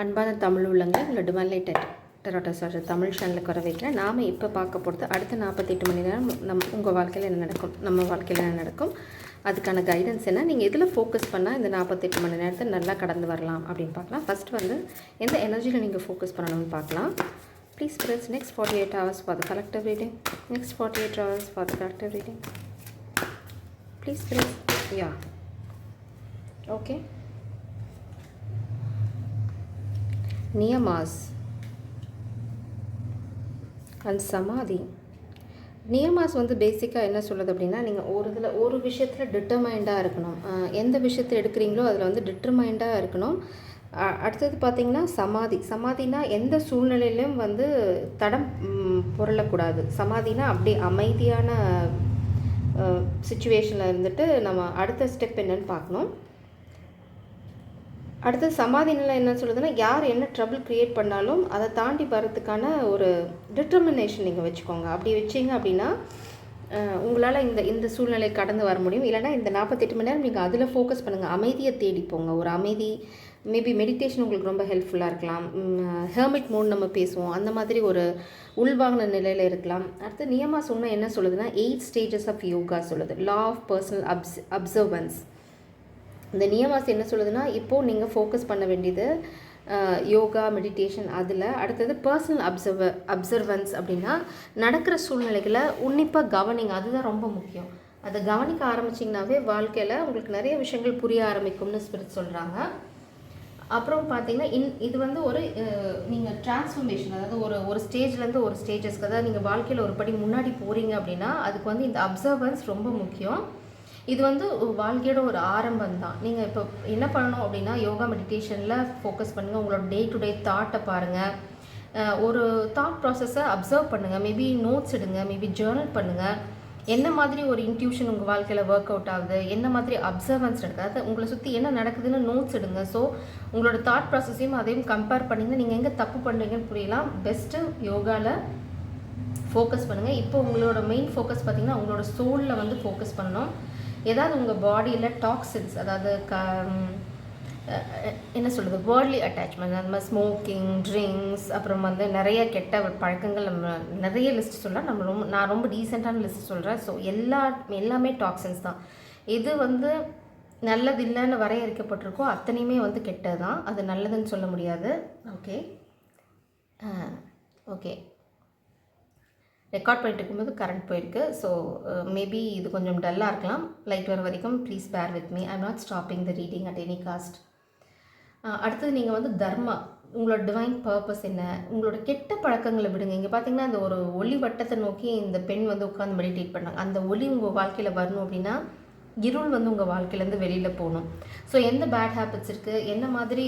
அன்பான தமிழ் உள்ளங்க உங்களை divine light டெரோட்டா charge Tamil சேனலுக்கு வர வைக்கிறேன். நாம் இப்போ பார்க்க போகிறது அடுத்த 48 மணி நேரம் உங்கள் வாழ்க்கையில் என்ன நடக்கும், நம்ம வாழ்க்கையில் என்ன நடக்கும், அதுக்கான கைடன்ஸ் என்ன, நீங்கள் எதில் ஃபோக்கஸ் பண்ணால் இந்த 48 மணி நேரத்தை நல்லா கடந்து வரலாம் அப்படின்னு பார்க்கலாம். ஃபஸ்ட்டு எந்த எனர்ஜியில் நீங்கள் ஃபோக்கஸ் பண்ணணும்னு பார்க்கலாம். Please press next 48 hours for the collective reading. Next 48 hours for the collective reading. Please press. Yeah. Okay. Niyamas and samadhi. நியமாஸ் பேசிக்காக என்ன சொல்லுது அப்படின்னா, நீங்கள் ஒரு விஷயத்தில் டிட்டர்மைண்டாக இருக்கணும். எந்த விஷயத்தை எடுக்கிறீங்களோ அதில் டிட்டர்மைண்டாக இருக்கணும். அடுத்தது பார்த்திங்கன்னா சமாதினா எந்த சூழ்நிலையிலும் தடம் புரளக்கூடாது. சமாதினா அப்படியே அமைதியான சுச்சுவேஷனில் இருந்துட்டு நம்ம அடுத்த ஸ்டெப் என்னன்னு பார்க்கணும். அடுத்தது சமாதி நிலை என்ன சொல்லுதுன்னா, யார் என்ன ட்ரபிள் க்ரியேட் பண்ணாலும் அதை தாண்டி வர்றதுக்கான ஒரு டிட்டர்மினேஷன் நீங்கள் வச்சுக்கோங்க. அப்படி வச்சிங்க அப்படின்னா உங்களால் இந்த சூழ்நிலை கடந்து வர முடியும். இல்லைனா இந்த 48 மணி நேரம் நீங்கள் அதில் ஃபோக்கஸ் பண்ணுங்கள். அமைதியை தேடிப்போங்க. ஒரு அமைதி, மேபி மெடிடேஷன் உங்களுக்கு ரொம்ப ஹெல்ப்ஃபுல்லாக இருக்கலாம். ஹெர்மிட் மோட் நம்ம பேசுவோம், அந்த மாதிரி ஒரு உள்வாங்கின நிலையில் இருக்கலாம். அடுத்து நியமா சொன்ன என்ன சொல்லுதுன்னா, 8 ஸ்டேஜஸ் ஆஃப் யோகா சொல்லுது. Law of personal observance. இந்த நியமாஸ் என்ன சொல்லுதுன்னா, இப்போது நீங்கள் ஃபோக்கஸ் பண்ண வேண்டியது யோகா, மெடிடேஷன். அதில் அடுத்தது பர்சனல் அப்சர்வன்ஸ் அப்படின்னா நடக்கிற சூழ்நிலைகளை உன்னிப்பாக கவனிங்க. அதுதான் ரொம்ப முக்கியம். அதை கவனிக்க ஆரம்பிச்சிங்கனாவே வாழ்க்கையில் உங்களுக்கு நிறைய விஷயங்கள் புரிய ஆரம்பிக்கும்னு ஸ்பிரிட் சொல்கிறாங்க. அப்புறம் பார்த்தீங்கன்னா இது ஒரு நீங்கள் டிரான்ஸ்ஃபர்மேஷன், அதாவது ஒரு ஸ்டேஜ்லேருந்து ஒரு ஸ்டேஜஸ்க்கு, அதாவது நீங்கள் வாழ்க்கையில் ஒரு படி முன்னாடி போகிறீங்க அப்படின்னா அதுக்கு இந்த அப்சர்வன்ஸ் ரொம்ப முக்கியம். இது வாழ்க்கையோட ஒரு ஆரம்பம் தான். நீங்கள் இப்போ என்ன பண்ணணும் அப்படின்னா, யோகா மெடிடேஷனில் ஃபோக்கஸ் பண்ணுங்கள். உங்களோட டே டு டே தாட்டை பாருங்கள். ஒரு தாட் ப்ராசஸை அப்சர்வ் பண்ணுங்கள். மேபி நோட்ஸ் எடுங்க, மேபி ஜேர்னல் பண்ணுங்கள். என்ன மாதிரி ஒரு இன்ட்யூஷன் உங்கள் வாழ்க்கையில் ஒர்க் அவுட் ஆகுது, என்ன மாதிரி அப்சர்வன்ஸ் நடக்குது, அதாவது உங்களை சுற்றி என்ன நடக்குதுன்னு நோட்ஸ் எடுங்க. ஸோ உங்களோட தாட் ப்ராசஸையும் அதையும் கம்பேர் பண்ணிங்கன்னா நீங்கள் எங்கே தப்பு பண்ணுறீங்கன்னு புரியலாம். பெஸ்ட்டு யோகாவில் ஃபோக்கஸ் பண்ணுங்கள். இப்போ உங்களோட மெயின் ஃபோக்கஸ் பார்த்திங்கன்னா உங்களோட சோலில் ஃபோக்கஸ் பண்ணணும். ஏதாவது உங்கள் பாடியில் டாக்ஸின்ஸ், அதாவது என்ன சொல்கிறது, வேர்ல்ட்லி அட்டாச்மெண்ட், அந்த மாதிரி ஸ்மோக்கிங், ட்ரிங்க்ஸ், அப்புறம் நிறைய கெட்ட பழக்கங்கள், நம்ம நிறைய லிஸ்ட் சொல்லலாம். நான் ரொம்ப டீசெண்டான லிஸ்ட் சொல்கிறேன். ஸோ எல்லாமே டாக்ஸின்ஸ் தான். இது நல்லது இல்லைன்னு வரையறுக்கப்பட்டிருக்கோ அத்தனையுமே கெட்டது தான். அது நல்லதுன்னு சொல்ல முடியாது. ஓகே ரெக்கார்ட் பண்ணிட்டு இருக்கும்போது கரண்ட் போயிருக்கு. ஸோ மேபி இது கொஞ்சம் டல்லாக இருக்கலாம். லைட் வர வரைக்கும் please bear with me. I'm not stopping the reading at any cost. அடுத்தது நீங்கள் தர்மா, உங்களோட டிவைன் பர்பஸ் என்ன, உங்களோட கெட்ட பழக்கங்களை விடுங்க. இங்கே பார்த்தீங்கன்னா இந்த ஒரு ஒளி வட்டத்தை நோக்கி இந்த பெண் உட்காந்து மெடிடேட் பண்ணாங்க. அந்த ஒளி உங்கள் வாழ்க்கையில் வரணும் அப்படின்னா இருள் உங்கள் வாழ்க்கையிலேருந்து வெளியில் போகணும். ஸோ எந்த பேட் ஹேபிட்ஸ் இருக்குது, என்ன மாதிரி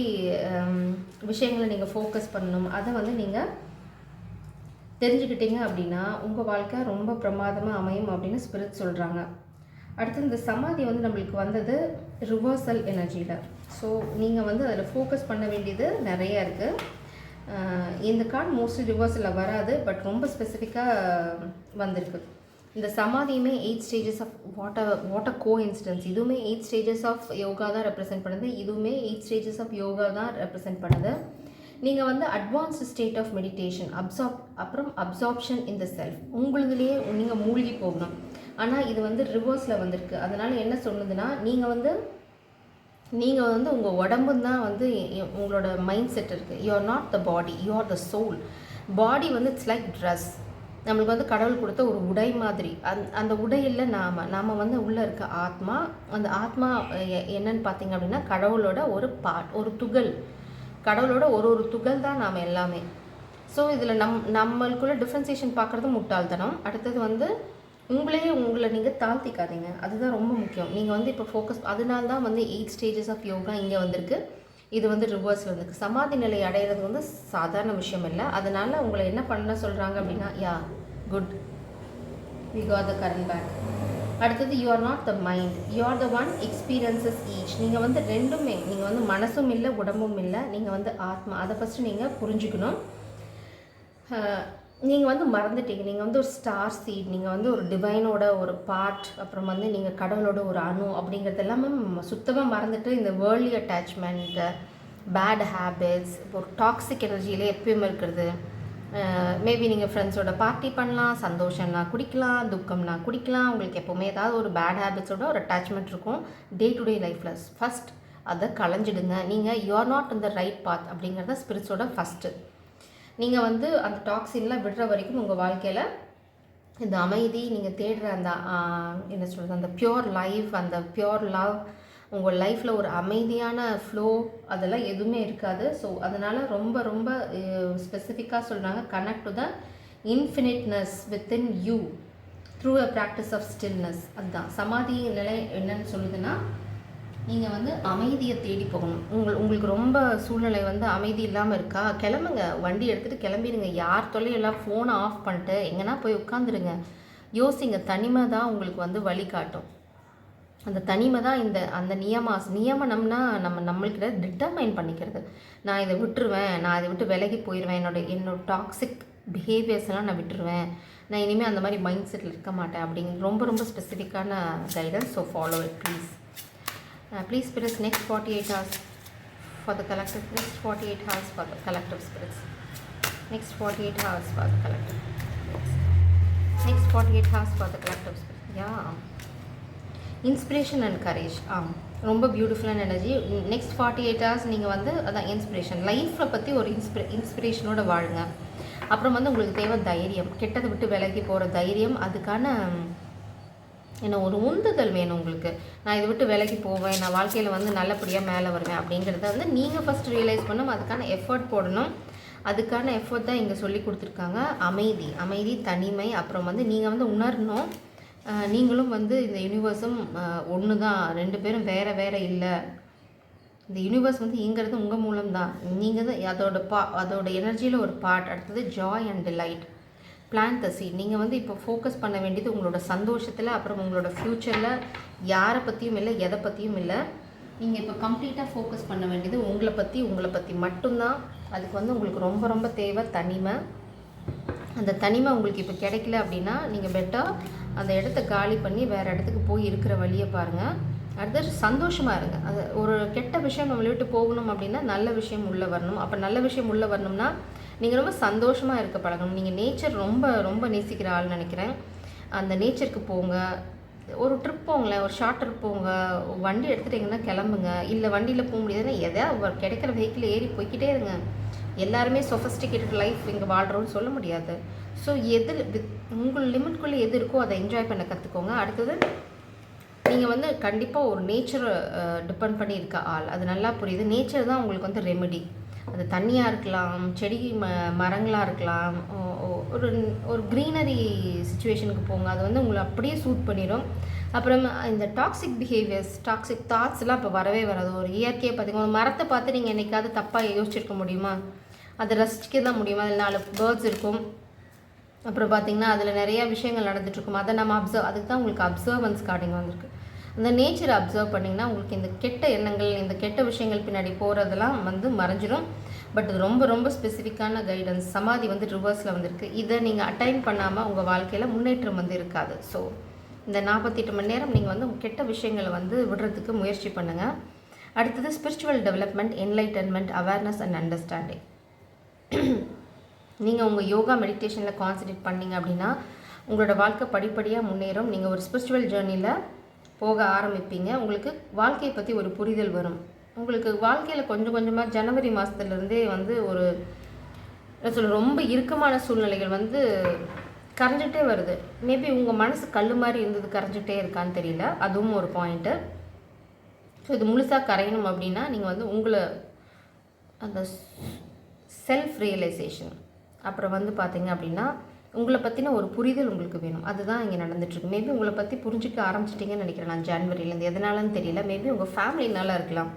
விஷயங்களை நீங்கள் ஃபோக்கஸ் பண்ணணும், அதை நீங்கள் தெரிஞ்சுக்கிட்டீங்க அப்படின்னா உங்கள் வாழ்க்கை ரொம்ப பிரமாதமாக அமையும் அப்படின்னு ஸ்பிரிட் சொல்கிறாங்க. அடுத்து இந்த சமாதி நம்மளுக்கு வந்தது ரிவர்சல் எனர்ஜியில். ஸோ நீங்கள் அதில் ஃபோக்கஸ் பண்ண வேண்டியது நிறைய இருக்குது. இந்த கார்டு மோஸ்ட்லி ரிவர்சலில் வராது, பட் ரொம்ப ஸ்பெசிஃபிக்காக வந்திருக்கு. இந்த சமாதியுமே 8 stages of what coincidence. இதுவுமே 8 ஸ்டேஜஸ் ஆஃப் யோகா தான் ரெப்ரசென்ட் பண்ணுது. இதுவுமே 8 ஸ்டேஜஸ் ஆஃப் யோகா தான் ரெப்ரசென்ட் பண்ணுது. நீங்கள் அட்வான்ஸ்டு ஸ்டேட் ஆஃப் மெடிடேஷன், அப்புறம் அப்சார்ப்ஷன் இன் த செல்ஃப், உங்களுதுலேயே நீங்கள் மூழ்கி போகணும். ஆனால் இது ரிவர்ஸில் வந்திருக்கு. அதனால் என்ன சொல்லுதுன்னா, நீங்கள் உங்கள் உடம்பு தான் உங்களோட மைண்ட் செட் இருக்குது. You are not the body, you are the soul. Body it's like dress. நம்மளுக்கு கடவுள் கொடுத்த ஒரு உடை மாதிரி. அந்த உடையில் நாம் உள்ளே இருக்க ஆத்மா. அந்த ஆத்மா என்னன்னு பார்த்தீங்க அப்படின்னா கடவுளோட ஒரு பார்ட், ஒரு துகள். கடவுளோட ஒரு துகள் தான் நாம் எல்லாமே. ஸோ இதில் நம்மளுக்குள்ள டிஃப்ரென்சியேஷன் பார்க்குறது முட்டாள்தனம். அடுத்தது உங்களை நீங்கள் தாழ்த்திக்காதீங்க. அதுதான் ரொம்ப முக்கியம். நீங்கள் இப்போ ஃபோக்கஸ், அதனால தான் 8 ஸ்டேஜஸ் ஆஃப் யோகா இங்கே வந்திருக்கு. இது ரிவர்ஸில் வந்திருக்கு. சமாதி நிலை அடைகிறது சாதாரண விஷயம் இல்லை. அதனால் உங்களை என்ன பண்ண சொல்கிறாங்க அப்படின்னா, yeah good, we got the current back. அடுத்தது you are not the mind, you are the one experiences each. நீங்கள் ரெண்டுமே, நீங்கள் மனசும் இல்லை உடம்பும் இல்லை, நீங்கள் ஆத்மா. அதை ஃபஸ்ட்டு நீங்கள் புரிஞ்சுக்கணும். நீங்கள் மறந்துட்டீங்க. நீங்கள் ஒரு ஸ்டார் சீட், நீங்கள் ஒரு டிவைனோட ஒரு பார்ட், அப்புறம் நீங்கள் கடவுளோட ஒரு அணு அப்படிங்கிறது எல்லாமே சுத்தமாக மறந்துட்டு இந்த வேர்ல்ட்லி அட்டாச்மெண்ட்டு, பேட் ஹேபிட்ஸ், ஒரு டாக்ஸிக் எனர்ஜியிலே எப்பயுமே இருக்கிறது. மேபி நீங்கள் ஃப்ரெண்ட்ஸோட பார்ட்டி பண்ணலாம், சந்தோஷம்னா குடிக்கலாம், துக்கம்னா குடிக்கலாம். உங்களுக்கு எப்போவுமே ஏதாவது ஒரு பேட் ஹேபிட்ஸோட ஒரு அட்டாச்மெண்ட் இருக்கும் டே டு டே லைஃப்பில். ஃபஸ்ட் அதை களைஞ்சிடுங்க. நீங்கள் you are not in the right path அப்படிங்கிறத ஸ்பிரிட்ஸோட ஃபஸ்ட்டு. நீங்கள் வந்து அந்த டாக்ஸின்லாம் விடுற வரைக்கும் உங்கள் வாழ்க்கையில் இந்த அமைதி, நீங்கள் தேடுற அந்த என்ன சொல்கிறது, அந்த பியோர் லைஃப், அந்த பியோர் லவ், உங்கள் லைஃப்பில் ஒரு அமைதியான ஃப்ளோ, அதெல்லாம் எதுவுமே இருக்காது. ஸோ அதனால் ரொம்ப ரொம்ப ஸ்பெசிஃபிக்காக சொல்கிறாங்க, connect to the infiniteness within you through a practice of stillness. அதுதான் சமாதி நிலை. என்னன்னு சொல்லுதுன்னா, நீங்கள் வந்து அமைதியை தேடி போகணும். உங்களுக்கு ரொம்ப சூழ்நிலை வந்து அமைதி இல்லாமல் இருக்கா, கிளம்புங்க, வண்டி எடுத்துகிட்டு கிளம்பிடுங்க. யார் தொல்லையெல்லாம் ஃபோனை ஆஃப் பண்ணிட்டு எங்கன்னா போய் உட்காந்துருங்க. யோசிங்க. தனிமை தான் உங்களுக்கு வந்து வழிகாட்டும். அந்த தனிமை தான் அந்த நியமனம்னா நம்மளுக்கு டிட்டர்மைன் பண்ணிக்கிறது. நான் இதை விட்டுருவேன், நான் இதை விட்டு விலகி போயிடுவேன், என்னோட டாக்ஸிக் பிஹேவியர்ஸ்லாம் நான் விட்டுருவேன், நான் இனிமேல் அந்த மாதிரி மைண்ட் செட்டில் இருக்க மாட்டேன் அப்படிங்கிற ரொம்ப ரொம்ப ஸ்பெசிஃபிக்கான guidance. So follow it please. Please spirits, next 48 hours for the collective. Next 48 hours for the collective spirits. Next 48 hours for the collective. Next 48 hours for the collective spirits. Yeah. Inspiration and courage. ரொம்ப பியூட்டிஃபுல்லான energy. Next 48 hours நீங்கள் வந்து அதான் inspiration, லைஃப்பில் பற்றி ஒரு இன்ஸ்பிரேஷனோட வாழுங்க. அப்புறம் வந்து உங்களுக்கு தேவை தைரியம், கெட்டதை விட்டு விலகி போகிற தைரியம். அதுக்கான என்ன ஒரு உந்துதல் வேணும் உங்களுக்கு. நான் இதை விட்டு விலகி போவேன், நான் வாழ்க்கையில் வந்து நல்லபடியாக மேலே வருவேன் அப்படிங்கிறத வந்து நீங்கள் ஃபஸ்ட் ரியலைஸ் பண்ணணும். அதுக்கான எஃபர்ட் போடணும். அதுக்கான எஃபர்ட் தான் இங்கே சொல்லி கொடுத்துருக்காங்க. அமைதி, தனிமை. அப்புறம் வந்து நீங்கள் வந்து உணரணும், நீங்களும் வந்து இந்த யூனிவர்ஸும் ஒன்று தான், ரெண்டு பேரும் வேறு வேறு இல்லை. இந்த யூனிவர்ஸ் வந்து இங்கிறது உங்கள் மூலம்தான். நீங்கள் தான் அதோட எனர்ஜியில் ஒரு பார்ட். அடுத்தது joy and delight. Plant the seed. நீங்கள் வந்து இப்போ ஃபோக்கஸ் பண்ண வேண்டியது உங்களோட சந்தோஷத்தில், அப்புறம் உங்களோட ஃப்யூச்சரில். யாரை பற்றியும் இல்லை, எதை பற்றியும் இல்லை. நீங்கள் இப்போ கம்ப்ளீட்டாக ஃபோக்கஸ் பண்ண வேண்டியது உங்களை பற்றி மட்டும்தான். அதுக்கு வந்து உங்களுக்கு ரொம்ப ரொம்ப தேவை தனிமை. அந்த தனிமை உங்களுக்கு இப்போ கிடைக்கல அப்படின்னா நீங்கள் பெட்டர் அந்த இடத்த காலி பண்ணி வேறு இடத்துக்கு போய் இருக்கிற வழியை பாருங்கள். அடுத்தது சந்தோஷமாக இருங்க. அது ஒரு கெட்ட விஷயம் நம்மளை விட்டு போகணும் அப்படின்னா நல்ல விஷயம் உள்ளே வரணும். அப்போ நல்ல விஷயம் உள்ளே வரணும்னா நீங்கள் ரொம்ப சந்தோஷமாக இருக்க பழகணும். நீங்கள் நேச்சர் ரொம்ப ரொம்ப நேசிக்கிற ஆள் நினைக்கிறேன். அந்த நேச்சருக்கு போங்க, ஒரு ட்ரிப் போங்களேன், ஒரு ஷார்ட் ட்ரிப் போங்க, வண்டி எடுத்துகிட்டிங்கன்னா கிளம்புங்க. இல்லை வண்டியில் போக முடியாதுன்னா எதாவது கிடைக்கிற வெஹிக்கிள் ஏறி போய்கிட்டே இருங்க. எல்லாருமே சொஃபஸ்டிகேட்டட் லைஃப் இங்கே வாழ்கிறோன்னு சொல்ல முடியாது. ஸோ உங்கள் லிமிட்குள்ளே எது இருக்கோ அதை என்ஜாய் பண்ண கற்றுக்கோங்க. அடுத்தது நீங்கள் வந்து கண்டிப்பாக ஒரு நேச்சரை டிபெண்ட் பண்ணி இருக்க ஆள், அது நல்லா புரியுது. நேச்சர் தான் உங்களுக்கு வந்து ரெமெடி. அது தண்ணியாக இருக்கலாம், செடி மரங்களாக இருக்கலாம், ஒரு க்ரீனரி சுச்சுவேஷனுக்கு போங்க. அது வந்து உங்களை அப்படியே சூட் பண்ணிடும். அப்புறம் இந்த டாக்ஸிக் பிஹேவியர்ஸ், டாக்ஸிக் தாட்ஸ்லாம் இப்போ வரவே வராது. ஒரு இயற்கையை பார்த்திங்கன்னா, ஒரு மரத்தை பார்த்து நீங்கள் என்றைக்காவது தப்பாக யோசிச்சிருக்க முடியுமா? அதை ரசிக்க தான் முடியுமா? அதில் 4 பேர்ட்ஸ் இருக்கும், அப்புறம் பார்த்திங்கன்னா அதில் நிறையா விஷயங்கள் நடந்துகிட்ருக்கும். அதை நம்ம அதுக்கு தான் உங்களுக்கு அப்சர்வன்ஸ் கார்டிங் வந்திருக்கு. அந்த நேச்சரை அப்சர்வ் பண்ணிங்கன்னா உங்களுக்கு இந்த கெட்ட எண்ணங்கள், இந்த கெட்ட விஷயங்கள் பின்னாடி போகிறதெல்லாம் வந்து மறைஞ்சிடும். பட் இது ரொம்ப ரொம்ப ஸ்பெசிஃபிக்கான கைடன்ஸ். சமாதி வந்து ரிவர்ஸில் வந்திருக்கு. இதை நீங்கள் அட்டைன் பண்ணாமல் உங்கள் வாழ்க்கையில் முன்னேற்றம் வந்து இருக்காது. ஸோ இந்த 48 மணி நேரம் நீங்கள் வந்து கெட்ட விஷயங்களை வந்து விடுறதுக்கு முயற்சி பண்ணுங்கள். அடுத்தது spiritual development, enlightenment, awareness and understanding. நீங்கள் உங்கள் யோகா மெடிடேஷனில் கான்சன்ட்ரேட் பண்ணிங்க அப்படின்னா உங்களோட வாழ்க்கை படிப்படியாக முன்னேறும். நீங்கள் ஒரு ஸ்பிரிச்சுவல் ஜேர்னியில் போக ஆரம்பிப்பீங்க. உங்களுக்கு வாழ்க்கையை பற்றி ஒரு புரிதல் வரும். உங்களுக்கு வாழ்க்கையில் கொஞ்சம் கொஞ்சமாக ஜனவரி மாதத்துலேருந்தே வந்து ஒரு ரொம்ப இறுக்கமான சூழ்நிலைகள் வந்து கரைஞ்சிட்டே வருது. மேபி உங்கள் மனசு கல் மாதிரி இருந்தது கரைஞ்சிட்டே இருக்கான்னு தெரியல, அதுவும் ஒரு பாயிண்ட்டு. ஸோ இது முழுசாக கரையணும் அப்படின்னா நீங்கள் வந்து உங்களை அந்த செல்ஃப் ரியலைசேஷன், அப்புறம் வந்து பார்த்தீங்க அப்படின்னா உங்களை பற்றின ஒரு புரிதல் உங்களுக்கு வேணும். அதுதான் இங்கே நடந்துகிட்ருக்கு. மேபி உங்களை பற்றி புரிஞ்சிக்க ஆரம்பிச்சிட்டிங்கன்னு நினைக்கிறேன் நான் ஜான்வரியிலேருந்து. எதனாலன்னு தெரியல. மேபி உங்கள் ஃபேமிலினால இருக்கலாம்.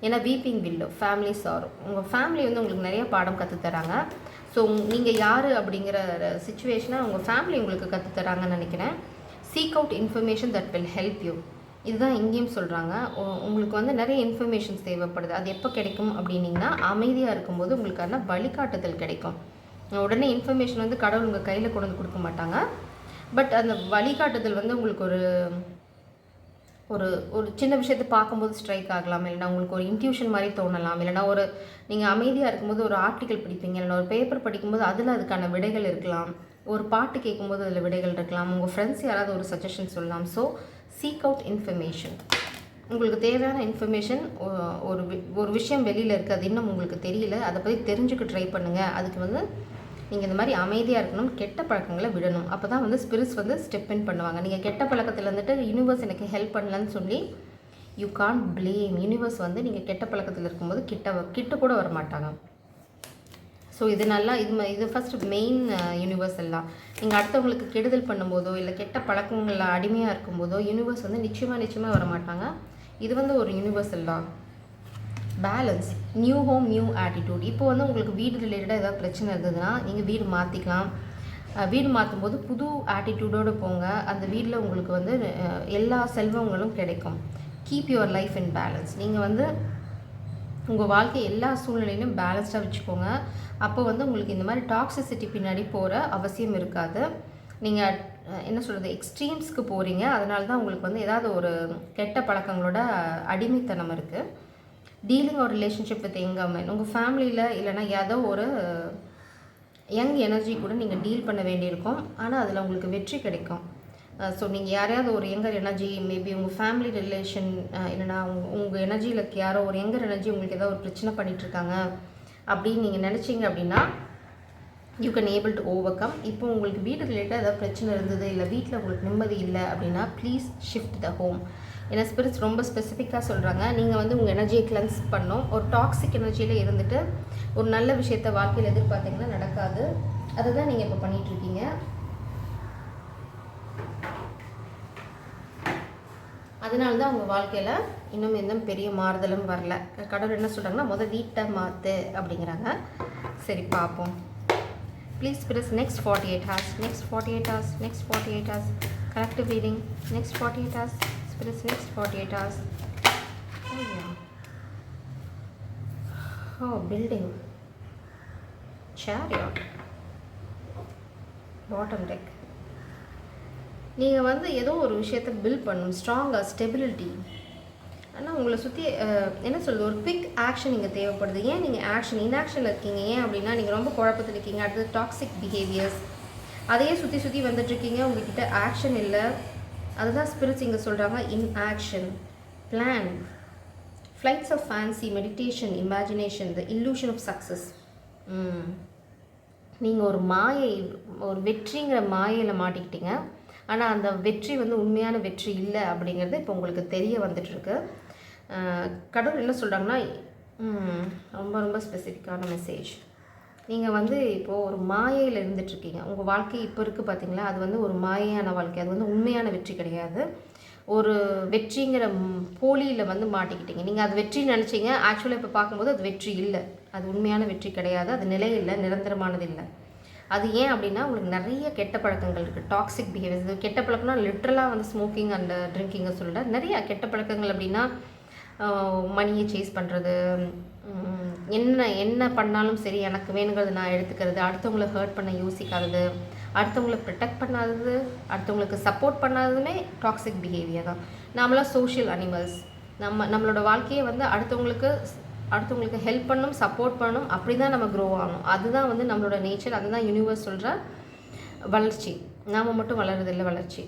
ஏன்னா வீப்பிங் வில்லோ, ஃபேமிலி சாரோ, உங்கள் ஃபேமிலி வந்து உங்களுக்கு நிறைய பாடம் கற்றுத்தராங்க. ஸோ நீங்கள் யார் அப்படிங்கிற சிச்சுவேஷனை உங்கள் ஃபேமிலி உங்களுக்கு கற்றுத்தராங்கன்னு நினைக்கிறேன். Seek out information that will help you. இதுதான் இங்கேயும் சொல்கிறாங்க. உங்களுக்கு வந்து நிறைய இன்ஃபர்மேஷன்ஸ் தேவைப்படுது. அது எப்போ கிடைக்கும் அப்படின்னிங்கன்னா அமைதியாக இருக்கும்போது உங்களுக்கான வழிகாட்டுதல் கிடைக்கும். உடனே இன்ஃபர்மேஷன் வந்து கடவுள் உங்கள் கையில் கொண்டு வந்து கொடுக்க மாட்டாங்க. பட் அந்த வழிகாட்டுதல் வந்து உங்களுக்கு ஒரு ஒரு சின்ன விஷயத்தை பார்க்கும்போது ஸ்ட்ரைக் ஆகலாம், இல்லைனா உங்களுக்கு ஒரு இன்ட்யூஷன் மாதிரி தோணலாம், இல்லைனா ஒரு நீங்கள் அமைதியாக இருக்கும்போது ஒரு ஆர்டிக்கல் படிப்பீங்க, இல்லைனா ஒரு பேப்பர் படிக்கும்போது அதில் அதுக்கான விடைகள் இருக்கலாம், ஒரு பாட்டு கேட்கும்போது அதில் விடைகள் இருக்கலாம், உங்கள் ஃப்ரெண்ட்ஸ் யாராவது ஒரு சஜஷன் சொல்லலாம். So seek out information. உங்களுக்கு தேவையான இன்ஃபர்மேஷன் ஒரு ஒரு விஷயம் வெளியில் இருக்குது, அது இன்னும் உங்களுக்கு தெரியல, அதை பற்றி தெரிஞ்சுக்க ட்ரை பண்ணுங்கள். அதுக்கு வந்து நீங்கள் இந்த மாதிரி அமைதியாக இருக்கணும், கெட்ட பழக்கங்களை விடணும். அப்போ தான் வந்து ஸ்பிரிட்ஸ் வந்து ஸ்டெப் இன் பண்ணுவாங்க. நீங்கள் கெட்ட பழக்கத்தில் வந்துட்டு யூனிவர்ஸ் எனக்கு ஹெல்ப் பண்ணலன்னு சொல்லி யூ கான்ட் ப்ளேம். யூனிவர்ஸ் வந்து நீங்கள் கெட்ட பழக்கத்தில் இருக்கும்போது கிட்ட கூட வர மாட்டாங்க. ஸோ இது நல்லா இது ஃபஸ்ட்டு மெயின் யூனிவர்ஸ் எல்லாம். நீங்கள் அடுத்தவங்களுக்கு கெடுதல் பண்ணும்போதோ இல்லை கெட்ட பழக்கங்களில் அடிமையாக இருக்கும்போதோ யூனிவர்ஸ் வந்து நிச்சயமாக வர மாட்டாங்க. இது வந்து ஒரு யூனிவர்சல் தான். Balance, new home new attitude. இப்போ வந்து உங்களுக்கு வீடு ரிலேட்டடாக ஏதாவது பிரச்சனை இருந்ததுன்னா நீங்கள் வீடு மாற்றிக்கலாம். வீடு மாற்றும் போது புது ஆட்டிடியூடோடு போங்க. அந்த வீட்டில் உங்களுக்கு வந்து எல்லா செல்வங்களும் கிடைக்கும். Keep your life in balance. நீங்கள் வந்து உங்கள் வாழ்க்கை எல்லா சூழ்நிலையிலும் பேலன்ஸ்டாக வச்சுக்கோங்க. அப்போ வந்து உங்களுக்கு இந்த மாதிரி டாக்ஸிசிட்டி பின்னாடி போகிற அவசியம் இருக்காது. நீங்கள் என்ன சொல்கிறது, எக்ஸ்ட்ரீம்ஸ்க்கு போகிறீங்க, அதனால தான் உங்களுக்கு வந்து ஏதாவது ஒரு கெட்ட பழக்கங்களோட அடிமைத்தனம் இருக்குது. டீலிங் ஒரு ரிலேஷன்ஷிப் வித் யங் மென். உங்கள் ஃபேமிலியில் இல்லைனா ஏதோ ஒரு யங் எனர்ஜி கூட நீங்கள் டீல் பண்ண வேண்டியிருக்கும். ஆனால் அதில் உங்களுக்கு வெற்றி கிடைக்கும். ஸோ நீங்கள் யாரையாவது ஒரு யங்கர் எனர்ஜி, மேபி உங்கள் ஃபேமிலி ரிலேஷன், இல்லைனா உங்கள் எனர்ஜியில் யாரோ ஒரு யங்கர் எனர்ஜி உங்களுக்கு ஏதோ ஒரு பிரச்சனை பண்ணிகிட்ருக்காங்க அப்படின்னு நீங்கள் நினச்சிங்க அப்படின்னா you can able to over come. இப்போ உங்களுக்கு வீடு ரிலேட்டடாக ஏதாவது பிரச்சனை இருந்தது, இல்லை வீட்டில் உங்களுக்கு நிம்மதி இல்லை அப்படின்னா ப்ளீஸ் ஷிஃப்ட் த ஹோம். ஏன்னா ஸ்பிரிட்ஸ் ரொம்ப ஸ்பெசிஃபிக்காக சொல்கிறாங்க, நீங்கள் வந்து உங்கள் எனர்ஜியை கிளென்ஸ் பண்ணணும். ஒரு டாக்ஸிக் எனர்ஜியில் இருந்துட்டு ஒரு நல்ல விஷயத்த வாழ்க்கையில் எதிர்பார்த்தீங்கன்னா நடக்காது. அதுதான் நீங்கள் இப்போ பண்ணிகிட்ருக்கீங்க. அதனால தான் உங்கள் வாழ்க்கையில் இன்னும் எந்த பெரிய மாறுதலும் வரல. கடவுள் என்ன சொல்கிறாங்கன்னா முதல் வீட்டை மாற்று அப்படிங்கிறாங்க. சரி பார்ப்போம். Please spirits, next 48 hours, next 48 hours, next 48 hours, collective reading, next 48 hours, spirits, next 48 hours. Oh yeah. Oh, building, chariot, bottom deck. நீங்கள் வந்து ஏதோ ஒரு விஷயத்தை பில்ட் பண்ணணும், ஸ்ட்ராங்காக, ஸ்டெபிலிட்டி. ஆனால் உங்களை சுற்றி என்ன சொல்கிறது, ஒரு குவிக் ஆக்ஷன் நீங்கள் தேவைப்படுது. ஏன் நீங்கள் இன்ஆக்ஷனில் இருக்கீங்க? ஏன் அப்படின்னா நீங்கள் ரொம்ப குழப்பத்தில் இருக்கீங்க. அடுத்தது டாக்ஸிக் பிஹேவியர்ஸ், அதையே சுற்றி வந்துட்டுருக்கீங்க. உங்ககிட்ட ஆக்ஷன் இல்லை. அதுதான் ஸ்பிரிட்ஸ் இங்கே சொல்கிறாங்க, inaction, plan, flights of fancy, meditation, imagination, the illusion of success. நீங்கள் ஒரு வெற்றிங்கிற மாயையில் மாட்டிக்கிட்டீங்க. ஆனால் அந்த வெற்றி வந்து உண்மையான வெற்றி இல்லை அப்படிங்கிறது இப்போ உங்களுக்கு தெரிய வந்துட்டுருக்கு. கடவுள் என்ன சொல்கிறாங்கன்னா, ரொம்ப ஸ்பெசிஃபிக்கான மெசேஜ். நீங்கள் வந்து இப்போது ஒரு மாயையில் இருந்துகிட்ருக்கீங்க. உங்கள் வாழ்க்கை இப்போ இருக்குது பார்த்தீங்களா, அது வந்து ஒரு மாயையான வாழ்க்கை. அது வந்து உண்மையான வெற்றி கிடையாது. ஒரு வெற்றிங்கிற போலியில் வந்து மாட்டிக்கிட்டீங்க. நீங்கள் அது வெற்றி நினச்சிங்க, ஆக்சுவலாக இப்போ பார்க்கும்போது அது வெற்றி இல்லை. அது உண்மையான வெற்றி கிடையாது. அது நிலை இல்லை, நிரந்தரமானது இல்லை. அது ஏன் அப்படின்னா உங்களுக்கு நிறைய கெட்ட பழக்கங்கள் இருக்குது, டாக்ஸிக் பிஹேவியர்ஸ். இது கெட்ட பழக்கம்னா லிட்ரலாக வந்து ஸ்மோக்கிங் அண்ட் ட்ரிங்கிங்கை சொல்ல. நிறைய கெட்ட பழக்கங்கள் அப்படின்னா மணியை சேஸ் பண்ணுறது, என்ன பண்ணாலும் சரி எனக்கு வேணுங்கிறது நான் எடுத்துக்கிறது, அடுத்தவங்களை ஹர்ட் பண்ண யோசிக்காதது, அடுத்தவங்களை ப்ரொடெக்ட் பண்ணாதது, அடுத்தவங்களுக்கு சப்போர்ட் பண்ணாததுமே டாக்ஸிக் பிஹேவியர் தான். நாமளாம் சோஷியல் அனிமல்ஸ். நம்மளோட வாழ்க்கையை வந்து அடுத்தவங்களுக்கு ஹெல்ப் பண்ணணும், சப்போர்ட் பண்ணணும், அப்படி தான் நம்ம க்ரோ ஆகணும். அதுதான் வந்து நம்மளோட நேச்சர். அதுதான் யூனிவர்ஸ் சொல்கிற வளர்ச்சி. நாம் மட்டும் வளர்றதில்லை, வளர்ச்சி.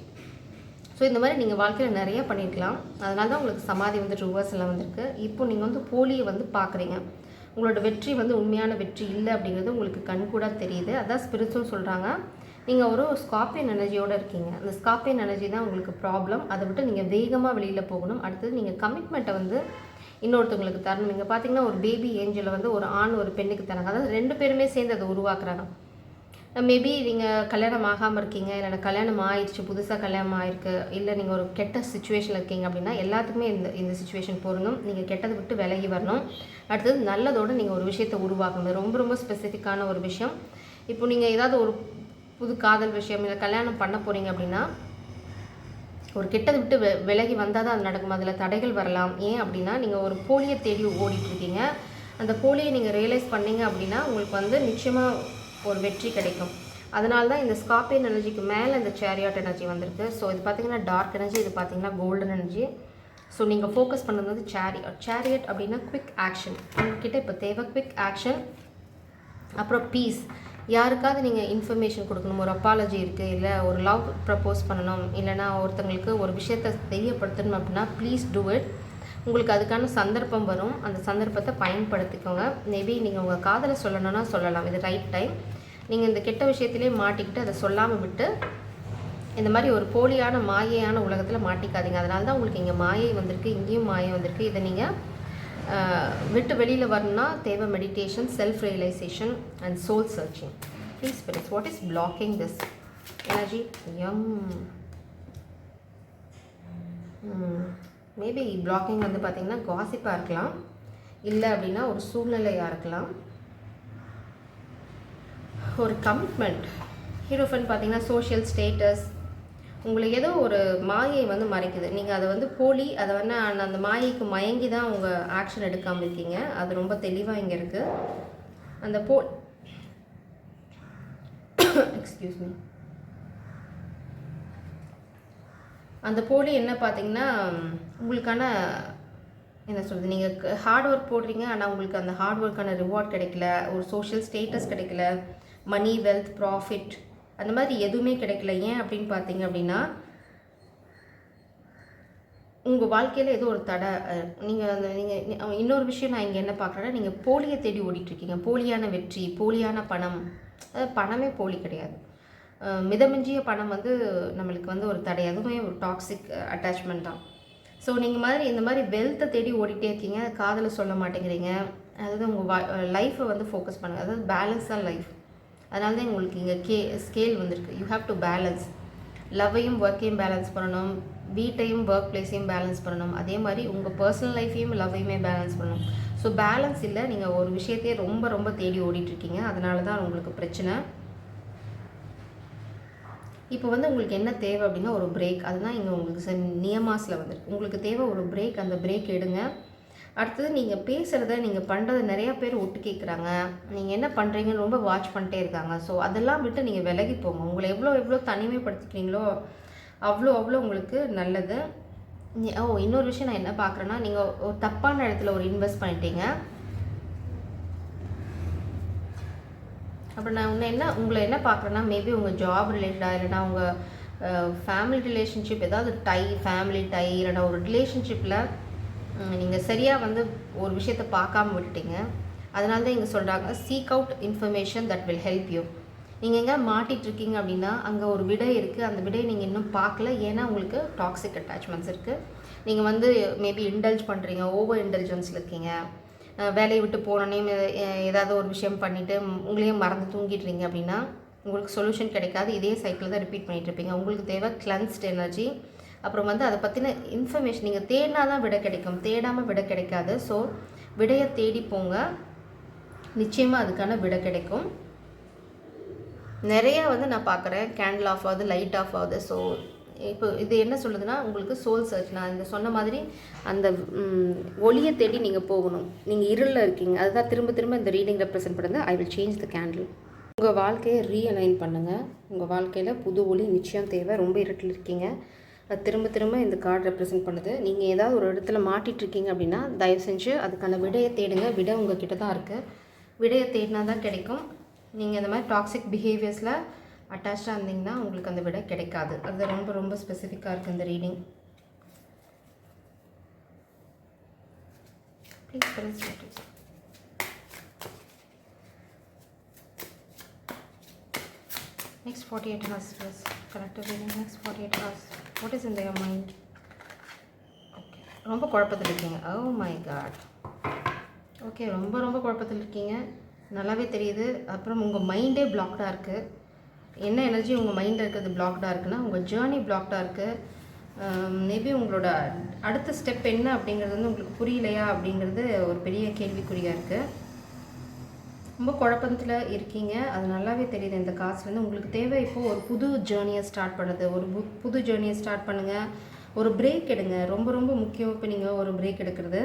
ஸோ இந்த மாதிரி நீங்கள் வாழ்க்கையில் நிறைய பண்ணியிருக்கலாம். அதனால தான் உங்களுக்கு சமாதி வந்து ரிவர்ஸில் வந்திருக்கு. இப்போ நீங்கள் வந்து போலியை வந்து பார்க்குறீங்க. உங்களோட வெற்றி வந்து உண்மையான வெற்றி இல்லை அப்படிங்கிறது உங்களுக்கு கண்கூட தெரியுது. அதான் ஸ்பிரிட்ஸும் சொல்கிறாங்க. நீங்கள் ஒரு ஸ்கார்பியன் எனர்ஜியோடு இருக்கீங்க. அந்த ஸ்கார்பியன் எனர்ஜி தான் உங்களுக்கு ப்ராப்ளம். அதை விட்டு நீங்கள் வேகமாக வெளியில் போகணும். அடுத்தது நீங்கள் கமிட்மெண்ட்டை வந்து இன்னொருத்தவங்களுக்கு தரணும். நீங்கள் பார்த்தீங்கன்னா ஒரு பேபி ஏஞ்சலை வந்து ஒரு ஆண் ஒரு பெண்ணுக்கு தராங்க. அதாவது 2 பேருமே சேர்ந்து அதை உருவாக்குறாங்க. மேபி நீங்கள் கல்யாணம் ஆகாமல் இருக்கீங்க, இல்லைன்னா கல்யாணம் ஆயிடுச்சு, புதுசாக கல்யாணம் ஆகிருக்கு, இல்லை நீங்கள் ஒரு கெட்ட சுச்சுவேஷனில் இருக்கீங்க அப்படின்னா எல்லாத்துக்குமே இந்த சுச்சுவேஷன் பொருந்தும். நீங்கள் கெட்டதை விட்டு விலகி வரணும். அடுத்தது நல்லதோடு நீங்கள் ஒரு விஷயத்தை உருவாக்கணும். ரொம்ப ஸ்பெசிஃபிக்கான ஒரு விஷயம். இப்போ நீங்கள் ஏதாவது ஒரு புது காதல் விஷயம் இல்லை கல்யாணம் பண்ண போகிறீங்க அப்படின்னா ஒரு கெட்டதை விட்டு விலகி வந்தால் தான் அது நடக்கும். அதில் தடைகள் வரலாம். ஏன் அப்படின்னா நீங்கள் ஒரு போலியை தேடி ஓடிட்டுருக்கீங்க. அந்த போலியை நீங்கள் ரியலைஸ் பண்ணிங்க அப்படின்னா உங்களுக்கு வந்து நிச்சயமாக ஒரு வெற்றி கிடைக்கும். அதனால தான் இந்த ஸ்கார்பியன் எனர்ஜிக்கு மேலே இந்த சேரியாட் எனர்ஜி வந்திருக்கு. ஸோ இது பார்த்திங்கன்னா டார்க் எனர்ஜி, இது பார்த்திங்கன்னா கோல்டன் எனர்ஜி. ஸோ நீங்கள் ஃபோக்கஸ் பண்ணது வந்து சேரியட் அப்படின்னா குவிக் ஆக்ஷன். உங்கள்கிட்ட இப்போ தேவை குவிக் ஆக்ஷன். அப்புறம் பீஸ். யாருக்காவது நீங்கள் இன்ஃபர்மேஷன் கொடுக்கணும், ஒரு அப்பாலஜி இருக்குது, இல்லை ஒரு லவ் ப்ரப்போஸ் பண்ணணும், இல்லைனா ஒருத்தங்களுக்கு ஒரு விஷயத்தை தெரியப்படுத்தணும் அப்படின்னா ப்ளீஸ் டூ இட். உங்களுக்கு அதுக்கான சந்தர்ப்பம் வரும், அந்த சந்தர்ப்பத்தை பயன்படுத்திக்கோங்க. மேபி நீங்கள் உங்கள் காதலை சொல்லணும்னா சொல்லலாம், இது ரைட் டைம். நீங்கள் இந்த கெட்ட விஷயத்திலே மாட்டிக்கிட்டு அதை சொல்லாமல் விட்டு இந்த மாதிரி ஒரு போலியான மாயையான உலகத்தில் மாட்டிக்காதீங்க. அதனால தான் உங்களுக்கு இங்கே மாயை வந்திருக்கு, இங்கேயும் மாயை வந்திருக்கு. இதை நீங்கள் விட்டு வெளியில் வரணும்னா தேவை meditation, self realisation and soul searching. Please spirits, what is blocking this energy? Maybe blocking வந்து பார்த்திங்கன்னா காசிப்பாக இருக்கலாம், இல்லை அப்படின்னா ஒரு சூழ்நிலையாக இருக்கலாம், ஒரு கமிட்மெண்ட். ஹீரோஃபன் பார்த்திங்கன்னா சோஷியல் ஸ்டேட்டஸ், உங்களுக்கு ஏதோ ஒரு மாயை வந்து மறைக்குது. நீங்கள் அதை வந்து போலி, அதை வந்து அந்த மாயைக்கு மயங்கி தான் உங்கள் ஆக்ஷன் எடுக்காமல் இருக்கீங்க. அது ரொம்ப தெளிவாக இங்கே இருக்குது. அந்த எக்ஸ்கியூஸ் மீ, அந்த போலி என்ன பார்த்தீங்கன்னா உங்களுக்கான என்ன சொல்கிறது, நீங்கள் ஹார்ட் ஒர்க் போடுறீங்க, ஆனால் உங்களுக்கு அந்த ஹார்ட் ஒர்க்கான ரிவார்ட் கிடைக்கல, ஒரு சோஷியல் ஸ்டேட்டஸ் கிடைக்கல, மணி, வெல்த், ப்ராஃபிட் அந்த மாதிரி எதுவுமே கிடைக்கல. ஏன் அப்படின்னு பார்த்தீங்க அப்படின்னா உங்கள் வாழ்க்கையில் ஏதோ ஒரு தடை. நீங்கள் இன்னொரு விஷயம் நான் இங்கே என்ன பார்க்குறேன்னா, நீங்கள் போலியை தேடி ஓடிட்டுருக்கீங்க. போலியான வெற்றி, போலியான பணம். பணமே போலி கிடையாது. மிதமிஞ்சிய பணம் வந்து நம்மளுக்கு வந்து ஒரு தடை, அதுவுமே ஒரு டாக்ஸிக் அட்டாச்மெண்ட் தான். ஸோ நீங்கள் இந்த மாதிரி வெல்த்தை தேடி ஓடிட்டே இருக்கீங்க, காதலை சொல்ல மாட்டேங்கிறீங்க. அதாவது உங்கள் லைஃப்பை வந்து ஃபோக்கஸ் பண்ணுங்கள். அதாவது பேலன்ஸ் தான் லைஃப். அதனால தான் உங்களுக்கு இங்கே ஸ்கேல் வந்திருக்கு. You have to balance. லவ்வையும் ஒர்க்கையும் பேலன்ஸ் பண்ணணும், வீட்டையும் ஒர்க் பிளேஸையும் பேலன்ஸ் பண்ணணும். அதே மாதிரி உங்கள் பர்சனல் லைஃப்பையும் லவ்வையுமே பேலன்ஸ் பண்ணணும். ஸோ பேலன்ஸ் இல்லை, நீங்கள் ஒரு விஷயத்தையே ரொம்ப ரொம்ப தேடி ஓடிட்டுருக்கீங்க. அதனால தான் உங்களுக்கு பிரச்சனை. இப்போ வந்து உங்களுக்கு என்ன தேவை அப்படின்னா ஒரு பிரேக். அதுதான் இங்கே உங்களுக்கு நியமாஸில் வந்துருக்கு. உங்களுக்கு தேவை ஒரு பிரேக். அந்த பிரேக் எடுங்க. அடுத்தது நீங்கள் பேசுகிறத, நீங்கள் பண்ணுறத நிறையா பேர் ஒட்டு கேட்குறாங்க. நீங்கள் என்ன பண்ணுறீங்கன்னு ரொம்ப வாட்ச் பண்ணிட்டே இருக்காங்க. ஸோ அதெல்லாம் விட்டு நீங்கள் விலகி போங்க. உங்களை எவ்வளோ தனிமைப்படுத்திக்கிறீங்களோ அவ்வளோ உங்களுக்கு நல்லது. இன்னொரு விஷயம் நான் என்ன பார்க்குறேன்னா, நீங்கள் ஒரு தப்பான இடத்துல ஒரு இன்வெஸ்ட் பண்ணிட்டீங்க. அப்புறம் நான் உங்களை என்ன பார்க்குறேன்னா, மேபி உங்கள் ஜாப் ரிலேட்டடாக, இல்லைனா உங்கள் ஃபேமிலி ரிலேஷன்ஷிப், ஏதாவது ஃபேமிலி டை, இல்லைனா ஒரு ரிலேஷன்ஷிப்பில் நீங்கள் சரியாக வந்து ஒரு விஷயத்தை பார்க்காம விட்டுட்டீங்க. அதனால தான் இங்கே சொல்கிறாங்க, seek out information that will help you. நீங்கள் எங்கே மாட்டிகிட்ருக்கீங்க அப்படின்னா அங்கே ஒரு விடை இருக்குது. அந்த விடையை நீங்கள் இன்னும் பார்க்கல. ஏன்னா உங்களுக்கு டாக்ஸிக் அட்டாச்மெண்ட்ஸ் இருக்குது. நீங்கள் வந்து மேபி இன்டல்ஜ் பண்ணுறீங்க, ஓவர் இன்டெலிஜென்ஸில் இருக்கீங்க. வேலையை விட்டு போனோன்னே ஏதாவது ஒரு விஷயம் பண்ணிவிட்டு உங்களையும் மறந்து தூங்கிடுறீங்க அப்படின்னா உங்களுக்கு சொல்யூஷன் கிடைக்காது. இதே சைக்கிள் தான் ரிப்பீட் பண்ணிகிட்ருப்பீங்க. உங்களுக்கு தேவை கிளன்ஸ்ட் எனர்ஜி. அப்புறம் வந்து அதை பற்றின இன்ஃபர்மேஷன். நீங்கள் தேடினா தான் விடை கிடைக்கும், தேடாமல் விடை கிடைக்காது. ஸோ விடையை தேடி போங்க, நிச்சயமாக அதுக்கான விடை கிடைக்கும். நிறையா வந்து நான் பார்க்குறேன், கேண்டில் ஆஃப் ஆகுது, லைட் ஆஃப் ஆகுது. ஸோ இப்போ இது என்ன சொல்லுதுன்னா, உங்களுக்கு சோல் சர்ச். நான் இந்த சொன்ன மாதிரி அந்த ஒளியை தேடி நீங்கள் போகணும். நீங்கள் இருளில் இருக்கீங்க, அதுதான் திரும்ப இந்த ரீடிங் ரெப்ரசென்ட் பண்ணுது. I will change the candle. உங்கள் வாழ்க்கையை ரீஅலைன் பண்ணுங்கள். உங்கள் வாழ்க்கையில் புது ஒளி நிச்சயம் தேவை. ரொம்ப இருட்டில் இருக்கீங்க, அது திரும்ப இந்த கார்டு ரெப்ரசென்ட் பண்ணுது. நீங்கள் ஏதாவது ஒரு இடத்துல மாட்டிகிட்ருக்கீங்க அப்படின்னா தயவு செஞ்சு அதுக்கான விடையை தேடுங்க. விடை உங்கள் கிட்ட தான் இருக்குது. விடையை தேடினா தான் கிடைக்கும். நீங்கள் இந்த மாதிரி டாக்ஸிக் பிஹேவியர்ஸில் அட்டாச்சாக இருந்தீங்கன்னா உங்களுக்கு அந்த விடை கிடைக்காது. அது ரொம்ப ஸ்பெசிஃபிக்காக இருக்குது இந்த reading. Please next 48 hours, yes, collective reading. Next 48 hours, what is in their mind? Okay, ரொம்ப குழப்பத்தில் இருக்கீங்க. oh my god, ஓகே, ரொம்ப குழப்பத்தில் இருக்கீங்க, நல்லாவே தெரியுது. அப்புறம் உங்கள் மைண்டே பிளாக்டாக இருக்குது. என்ன எனர்ஜி உங்கள் மைண்டில் இருக்கிறது பிளாக்டாக இருக்குன்னா, உங்கள் ஜேர்னி பிளாக்டாக இருக்குது. மேபி உங்களோட அடுத்த ஸ்டெப் என்ன அப்படிங்கிறது வந்து உங்களுக்கு புரியலையா அப்படிங்கிறது ஒரு பெரிய கேள்விக்குறியாக இருக்குது. ரொம்ப குழப்பத்தில் இருக்கீங்க, அது நல்லாவே தெரியுது. இந்த காசுலேருந்து உங்களுக்கு தேவை இப்போது ஒரு புது ஜேர்னியை ஸ்டார்ட் பண்ணுறது. ஒரு புது ஜேர்னியை ஸ்டார்ட் பண்ணுங்கள். ஒரு பிரேக் எடுங்க, ரொம்ப முக்கியம். இப்போ நீங்கள் ஒரு பிரேக் எடுக்கிறது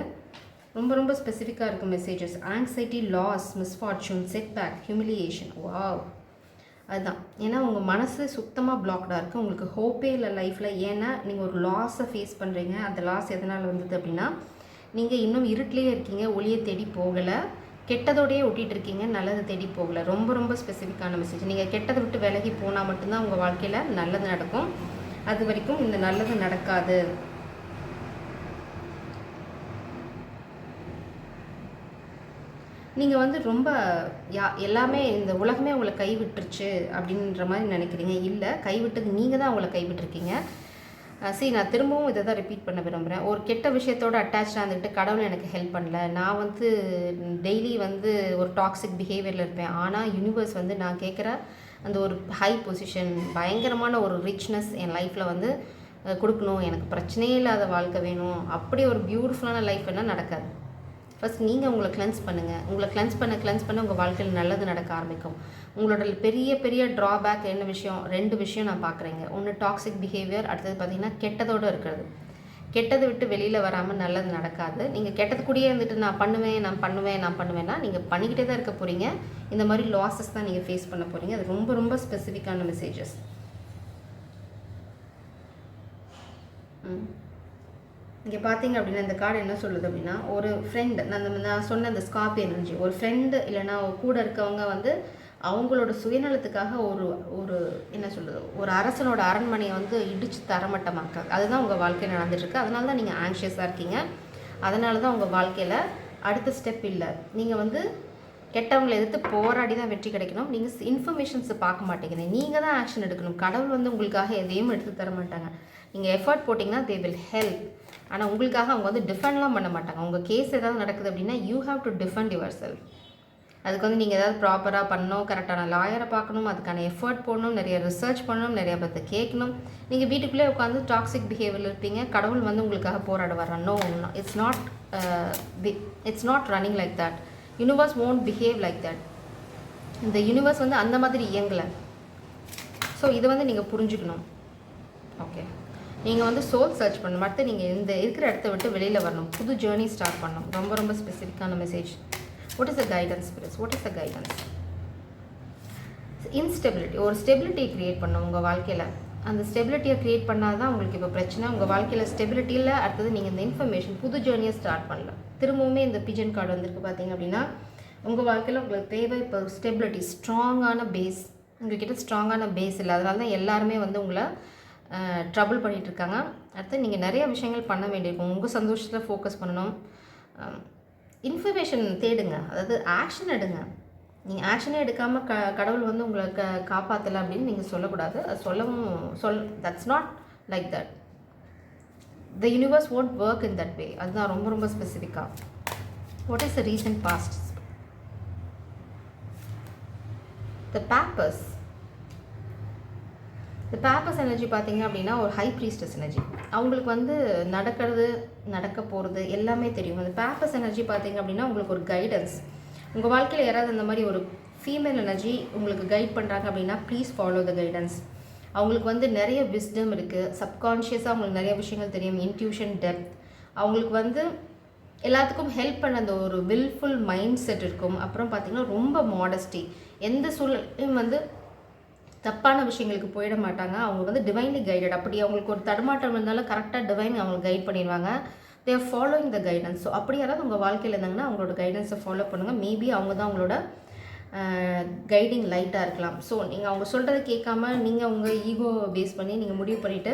ரொம்ப ஸ்பெசிஃபிக்காக இருக்கும் messages. Anxiety, loss, misfortune, setback, humiliation. Wow, அதுதான். ஏன்னா உங்கள் மனசு சுத்தமாக பிளாக்டாக இருக்குது, உங்களுக்கு ஹோப்பே இல்லை லைஃப்பில். ஏன்னா நீங்கள் ஒரு லாஸை ஃபேஸ் பண்ணுறீங்க. அந்த லாஸ் எதனால் வந்தது அப்படின்னா, நீங்கள் இன்னும் இருட்டிலேயே இருக்கீங்க, ஒளியை தேடி போகலை, கெட்டதோடையே ஒட்டிகிட்டு இருக்கீங்க, நல்லதை தேடி போகலை. ரொம்ப ரொம்ப ஸ்பெசிஃபிக்கான மெசேஜ். நீங்கள் கெட்டதை விட்டு விலகி போனால் மட்டும்தான் உங்கள் வாழ்க்கையில் நல்லது நடக்கும். அது வரைக்கும் இந்த நல்லது நடக்காது. நீங்கள் வந்து ரொம்ப எல்லாமே இந்த உலகமே உங்களை கைவிட்டுருச்சு அப்படின்ற மாதிரி நினைக்கிறீங்க. இல்லை, கைவிட்டது நீங்கள் தான் உங்களை கைவிட்டுருக்கீங்க. சரி, நான் திரும்பவும் இதை தான் ரிப்பீட் பண்ண விரும்புகிறேன். ஒரு கெட்ட விஷயத்தோடு அட்டாச்சாக இருந்துக்கிட்டு கடவுள் எனக்கு ஹெல்ப் பண்ணல, நான் வந்து டெய்லி வந்து ஒரு டாக்ஸிக் பிஹேவியரில் இருப்பேன், ஆனால் யூனிவர்ஸ் வந்து நான் கேட்குற அந்த ஒரு ஹை பொசிஷன், பயங்கரமான ஒரு ரிச்னஸ் என் லைஃப்பில் வந்து கொடுக்கணும், எனக்கு பிரச்சனையே இல்லாத வாழ்க்கை வேணும், அப்படி ஒரு பியூட்டிஃபுல்லான லைஃப் என்ன நடக்காது. ஃபஸ்ட் நீங்கள் உங்களை கிளென்ஸ் பண்ணுங்கள். உங்களை கிளென்ஸ் பண்ண உங்கள் வாழ்க்கையில் நல்லது நடக்க ஆரம்பிக்கும். உங்களோட பெரிய பெரிய ட்ராபேக் என்ன விஷயம்? 2 விஷயம் நான் பார்க்குறேங்க. ஒன்று டாக்ஸிக் பிஹேவியர், அடுத்தது பார்த்திங்கன்னா கெட்டதோடு இருக்கிறது. கெட்டதை விட்டு வெளியில் வராமல் நல்லது நடக்காது. நீங்கள் கெட்டது கூடயே இருந்துட்டு நான் பண்ணுவேன்னா நீங்கள் பண்ணிக்கிட்டே தான் இருக்க போகிறீங்க. இந்த மாதிரி லாஸஸ் தான் நீங்கள் ஃபேஸ் பண்ண போகிறீங்க. அது ரொம்ப ரொம்ப ஸ்பெசிஃபிக்கான மெசேஜஸ். இங்கே பார்த்தீங்க அப்படின்னா இந்த கார்டு என்ன சொல்லுது அப்படின்னா, ஒரு ஃப்ரெண்டு, நான் சொன்ன அந்த ஸ்கார்பியன் எனர்ஜி, ஒரு ஃப்ரெண்டு இல்லைனா கூட இருக்கவங்க வந்து அவங்களோட சுயநலத்துக்காக ஒரு என்ன சொல்கிறது, ஒரு அரசனோட அரண்மனையை வந்து இடித்து தரமட்டமாக்காது. அதுதான் உங்கள் வாழ்க்கையில் நடந்துட்டுருக்கு. அதனால தான் நீங்கள் ஆங்ஷியஸாக இருக்கீங்க. அதனால தான் உங்கள் வாழ்க்கையில் அடுத்த ஸ்டெப் இல்லை. நீங்கள் வந்து கெட்டவங்களை எதிர்த்து போராடி தான் வெற்றி கிடைக்கணும். நீங்கள் இன்ஃபர்மேஷன்ஸை பார்க்க மாட்டேங்கிறீங்க. நீங்கள் தான் ஆக்ஷன் எடுக்கணும். கடவுள் வந்து உங்களுக்காக எதையும் எடுத்து தர மாட்டாங்க. நீங்கள் எஃபர்ட் போட்டிங்கன்னா தே வில் ஹெல்ப். ஆனால் உங்களுக்காக அவங்க வந்து டிஃபெண்ட்லாம் பண்ண மாட்டாங்க. உங்கள் கேஸ் ஏதாவது நடக்குது அப்படின்னா you have to defend your self. அதுக்கு வந்து நீங்கள் ஏதாவது ப்ராப்பராக பண்ணணும், கரெக்டான லாயரை பார்க்கணும், அதுக்கான எஃபர்ட் போடணும், நிறைய ரிசர்ச் பண்ணணும், நிறைய பேர்த்த கேட்கணும். நீங்கள் வீட்டுக்குள்ளே உட்காந்து டாக்ஸிக் பிஹேவியரில் இருப்பீங்க, கடவுள் வந்து உங்களுக்காக போராட வர்றான். No, it's not running like that. Universe won't behave like that. இந்த யூனிவர்ஸ் வந்து அந்த மாதிரி இயங்கலை. ஸோ இதை வந்து நீங்கள் புரிஞ்சுக்கணும். ஓகே, நீங்கள் வந்து சோல் சர்ச் பண்ணணும். அடுத்து நீங்கள் இந்த இருக்கிற இடத்த விட்டு வெளியில் வரணும், புது ஜேர்னி ஸ்டார்ட் பண்ணணும். ரொம்ப ரொம்ப ஸ்பெசிஃபிக்கான message. What is the guidance spirits? What is the guidance? Instability, ஒரு ஸ்டெபிலிட்டியை க்ரியேட் பண்ணணும் உங்கள் வாழ்க்கையில். அந்த ஸ்டெபிலிட்டியை க்ரியேட் பண்ணால் தான் உங்களுக்கு இப்போ பிரச்சனை. உங்கள் வாழ்க்கையில் ஸ்டெபிலிட்டியில் அடுத்தது நீங்கள் இந்த இன்ஃபர்மேஷன் புது ஜேர்னியை ஸ்டார்ட் பண்ணலாம். திரும்பவுமே இந்த பிஜன் கார்டு வந்திருக்கு பார்த்தீங்க அப்படின்னா, உங்கள் வாழ்க்கையில் உங்களுக்கு தேவை இப்போ ஸ்டெபிலிட்டி, ஸ்ட்ராங்கான பேஸ். உங்கள்கிட்ட ஸ்ட்ராங்கான பேஸ் இல்லை, அதனால தான் எல்லாருமே வந்து உங்களை ட்ரபிள் பண்ணிகிட்ருக்காங்க. அடுத்து நீங்கள் நிறைய விஷயங்கள் பண்ண வேண்டியிருக்கும். உங்கள் சந்தோஷத்தில் ஃபோக்கஸ் பண்ணணும். இன்ஃபர்மேஷன் தேடுங்க, அதாவது ஆக்ஷன் எடுங்க. நீங்கள் ஆக்ஷனே எடுக்காமல் கடவுள் வந்து உங்களை காப்பாற்றலை அப்படின்னு நீங்கள் சொல்லக்கூடாது. அது that's not like that. The universe won't work in that way. அதுதான் ரொம்ப ரொம்ப ஸ்பெசிஃபிக்காக. What is the recent past? The papers. இந்த பேப்பர்ஸ் எனர்ஜி பார்த்தீங்க அப்படின்னா ஒரு ஹை ப்ரீஸ்டஸ் எனர்ஜி. அவங்களுக்கு வந்து நடக்க போகிறது எல்லாமே தெரியும். அந்த பேப்பர்ஸ் எனர்ஜி பார்த்தீங்க அப்படின்னா உங்களுக்கு ஒரு கைடன்ஸ். உங்கள் வாழ்க்கையில் யாராவது அந்த மாதிரி ஒரு ஃபீமேல் எனர்ஜி உங்களுக்கு கைட் பண்ணுறாங்க அப்படின்னா ப்ளீஸ் ஃபாலோ த கைடன்ஸ். அவங்களுக்கு வந்து நிறைய விஸ்டம் இருக்குது. சப்கான்ஷியஸாக அவங்களுக்கு நிறைய விஷயங்கள் தெரியும். Intuition, depth. அவங்களுக்கு வந்து எல்லாத்துக்கும் ஹெல்ப் பண்ண அந்த ஒரு வில்ஃபுல் மைண்ட் செட் இருக்கும். அப்புறம் பார்த்திங்கன்னா ரொம்ப மாடஸ்டி. எந்த சூழ்நிலையும் வந்து தப்பான விஷயங்களுக்கு போயிட மாட்டாங்க. அவங்க வந்து டிவைன்லி கைடட். அப்படி அவங்களுக்கு ஒரு தடுமாட்டம் இருந்தாலும் கரெக்டாக டிவைன் அவங்களுக்கு கைட் பண்ணிடுவாங்க. They are following the guidance. So அப்படி யாராவது உங்கள் வாழ்க்கையில் இருந்தாங்கன்னா அவங்களோட கைடன்ஸை ஃபாலோ பண்ணுங்கள். மேபி அவங்க தான் அவங்களோட கைடிங் லைட்டாக இருக்கலாம். ஸோ நீங்கள் அவங்க சொல்கிறத கேட்காம நீங்கள் உங்கள் ஈகோ பேஸ் பண்ணி நீங்கள் முடிவு பண்ணிவிட்டு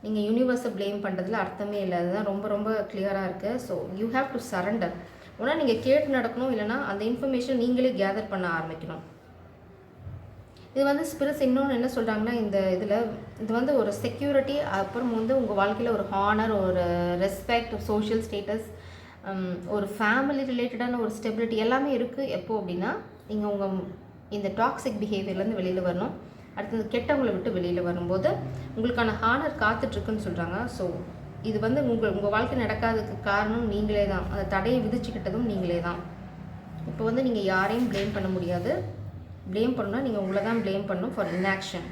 நீங்கள் யூனிவர்ஸை ப்ளேம் பண்ணுறதுல அர்த்தமே இல்லை. அதுதான் ரொம்ப ரொம்ப கிளியராக இருக்குது. So you have to surrender. ஒன்றா நீங்கள் கேட்டு நடக்கணும், இல்லைனா அந்த இன்ஃபர்மேஷன் நீங்களே கேதர் பண்ண ஆரம்பிக்கணும். இது வந்து ஸ்பிரிட்ஸ் இன்னொன்று என்ன சொல்கிறாங்கன்னா, இது வந்து ஒரு செக்யூரிட்டி, அப்புறம் வந்து உங்கள் வாழ்க்கையில் ஒரு ஹானர், ஒரு ரெஸ்பெக்ட், சோஷியல் ஸ்டேட்டஸ், ஒரு ஃபேமிலி ரிலேட்டடான ஒரு ஸ்டெபிலிட்டி எல்லாமே இருக்குது. எப்போ அப்படின்னா நீங்கள் இந்த டாக்ஸிக் பிஹேவியர்லேருந்து வெளியில் வரணும். அடுத்தது கெட்டவங்களை விட்டு வெளியில் வரும்போது உங்களுக்கான ஹானர் காத்துட்ருக்குன்னு சொல்கிறாங்க. ஸோ இது வந்து உங்கள் வாழ்க்கை நடக்காததுக்கு காரணம் நீங்களே தான். அந்த தடையை விதிச்சுக்கிட்டதும் நீங்களே தான். இப்போ வந்து நீங்கள் யாரையும் ப்ளேம் பண்ண முடியாது. ப்ளேம் பண்ணால் நீங்கள் உங்களை தான் ப்ளேம் பண்ணணும் ஃபார் இன்ஆக்ஷன்.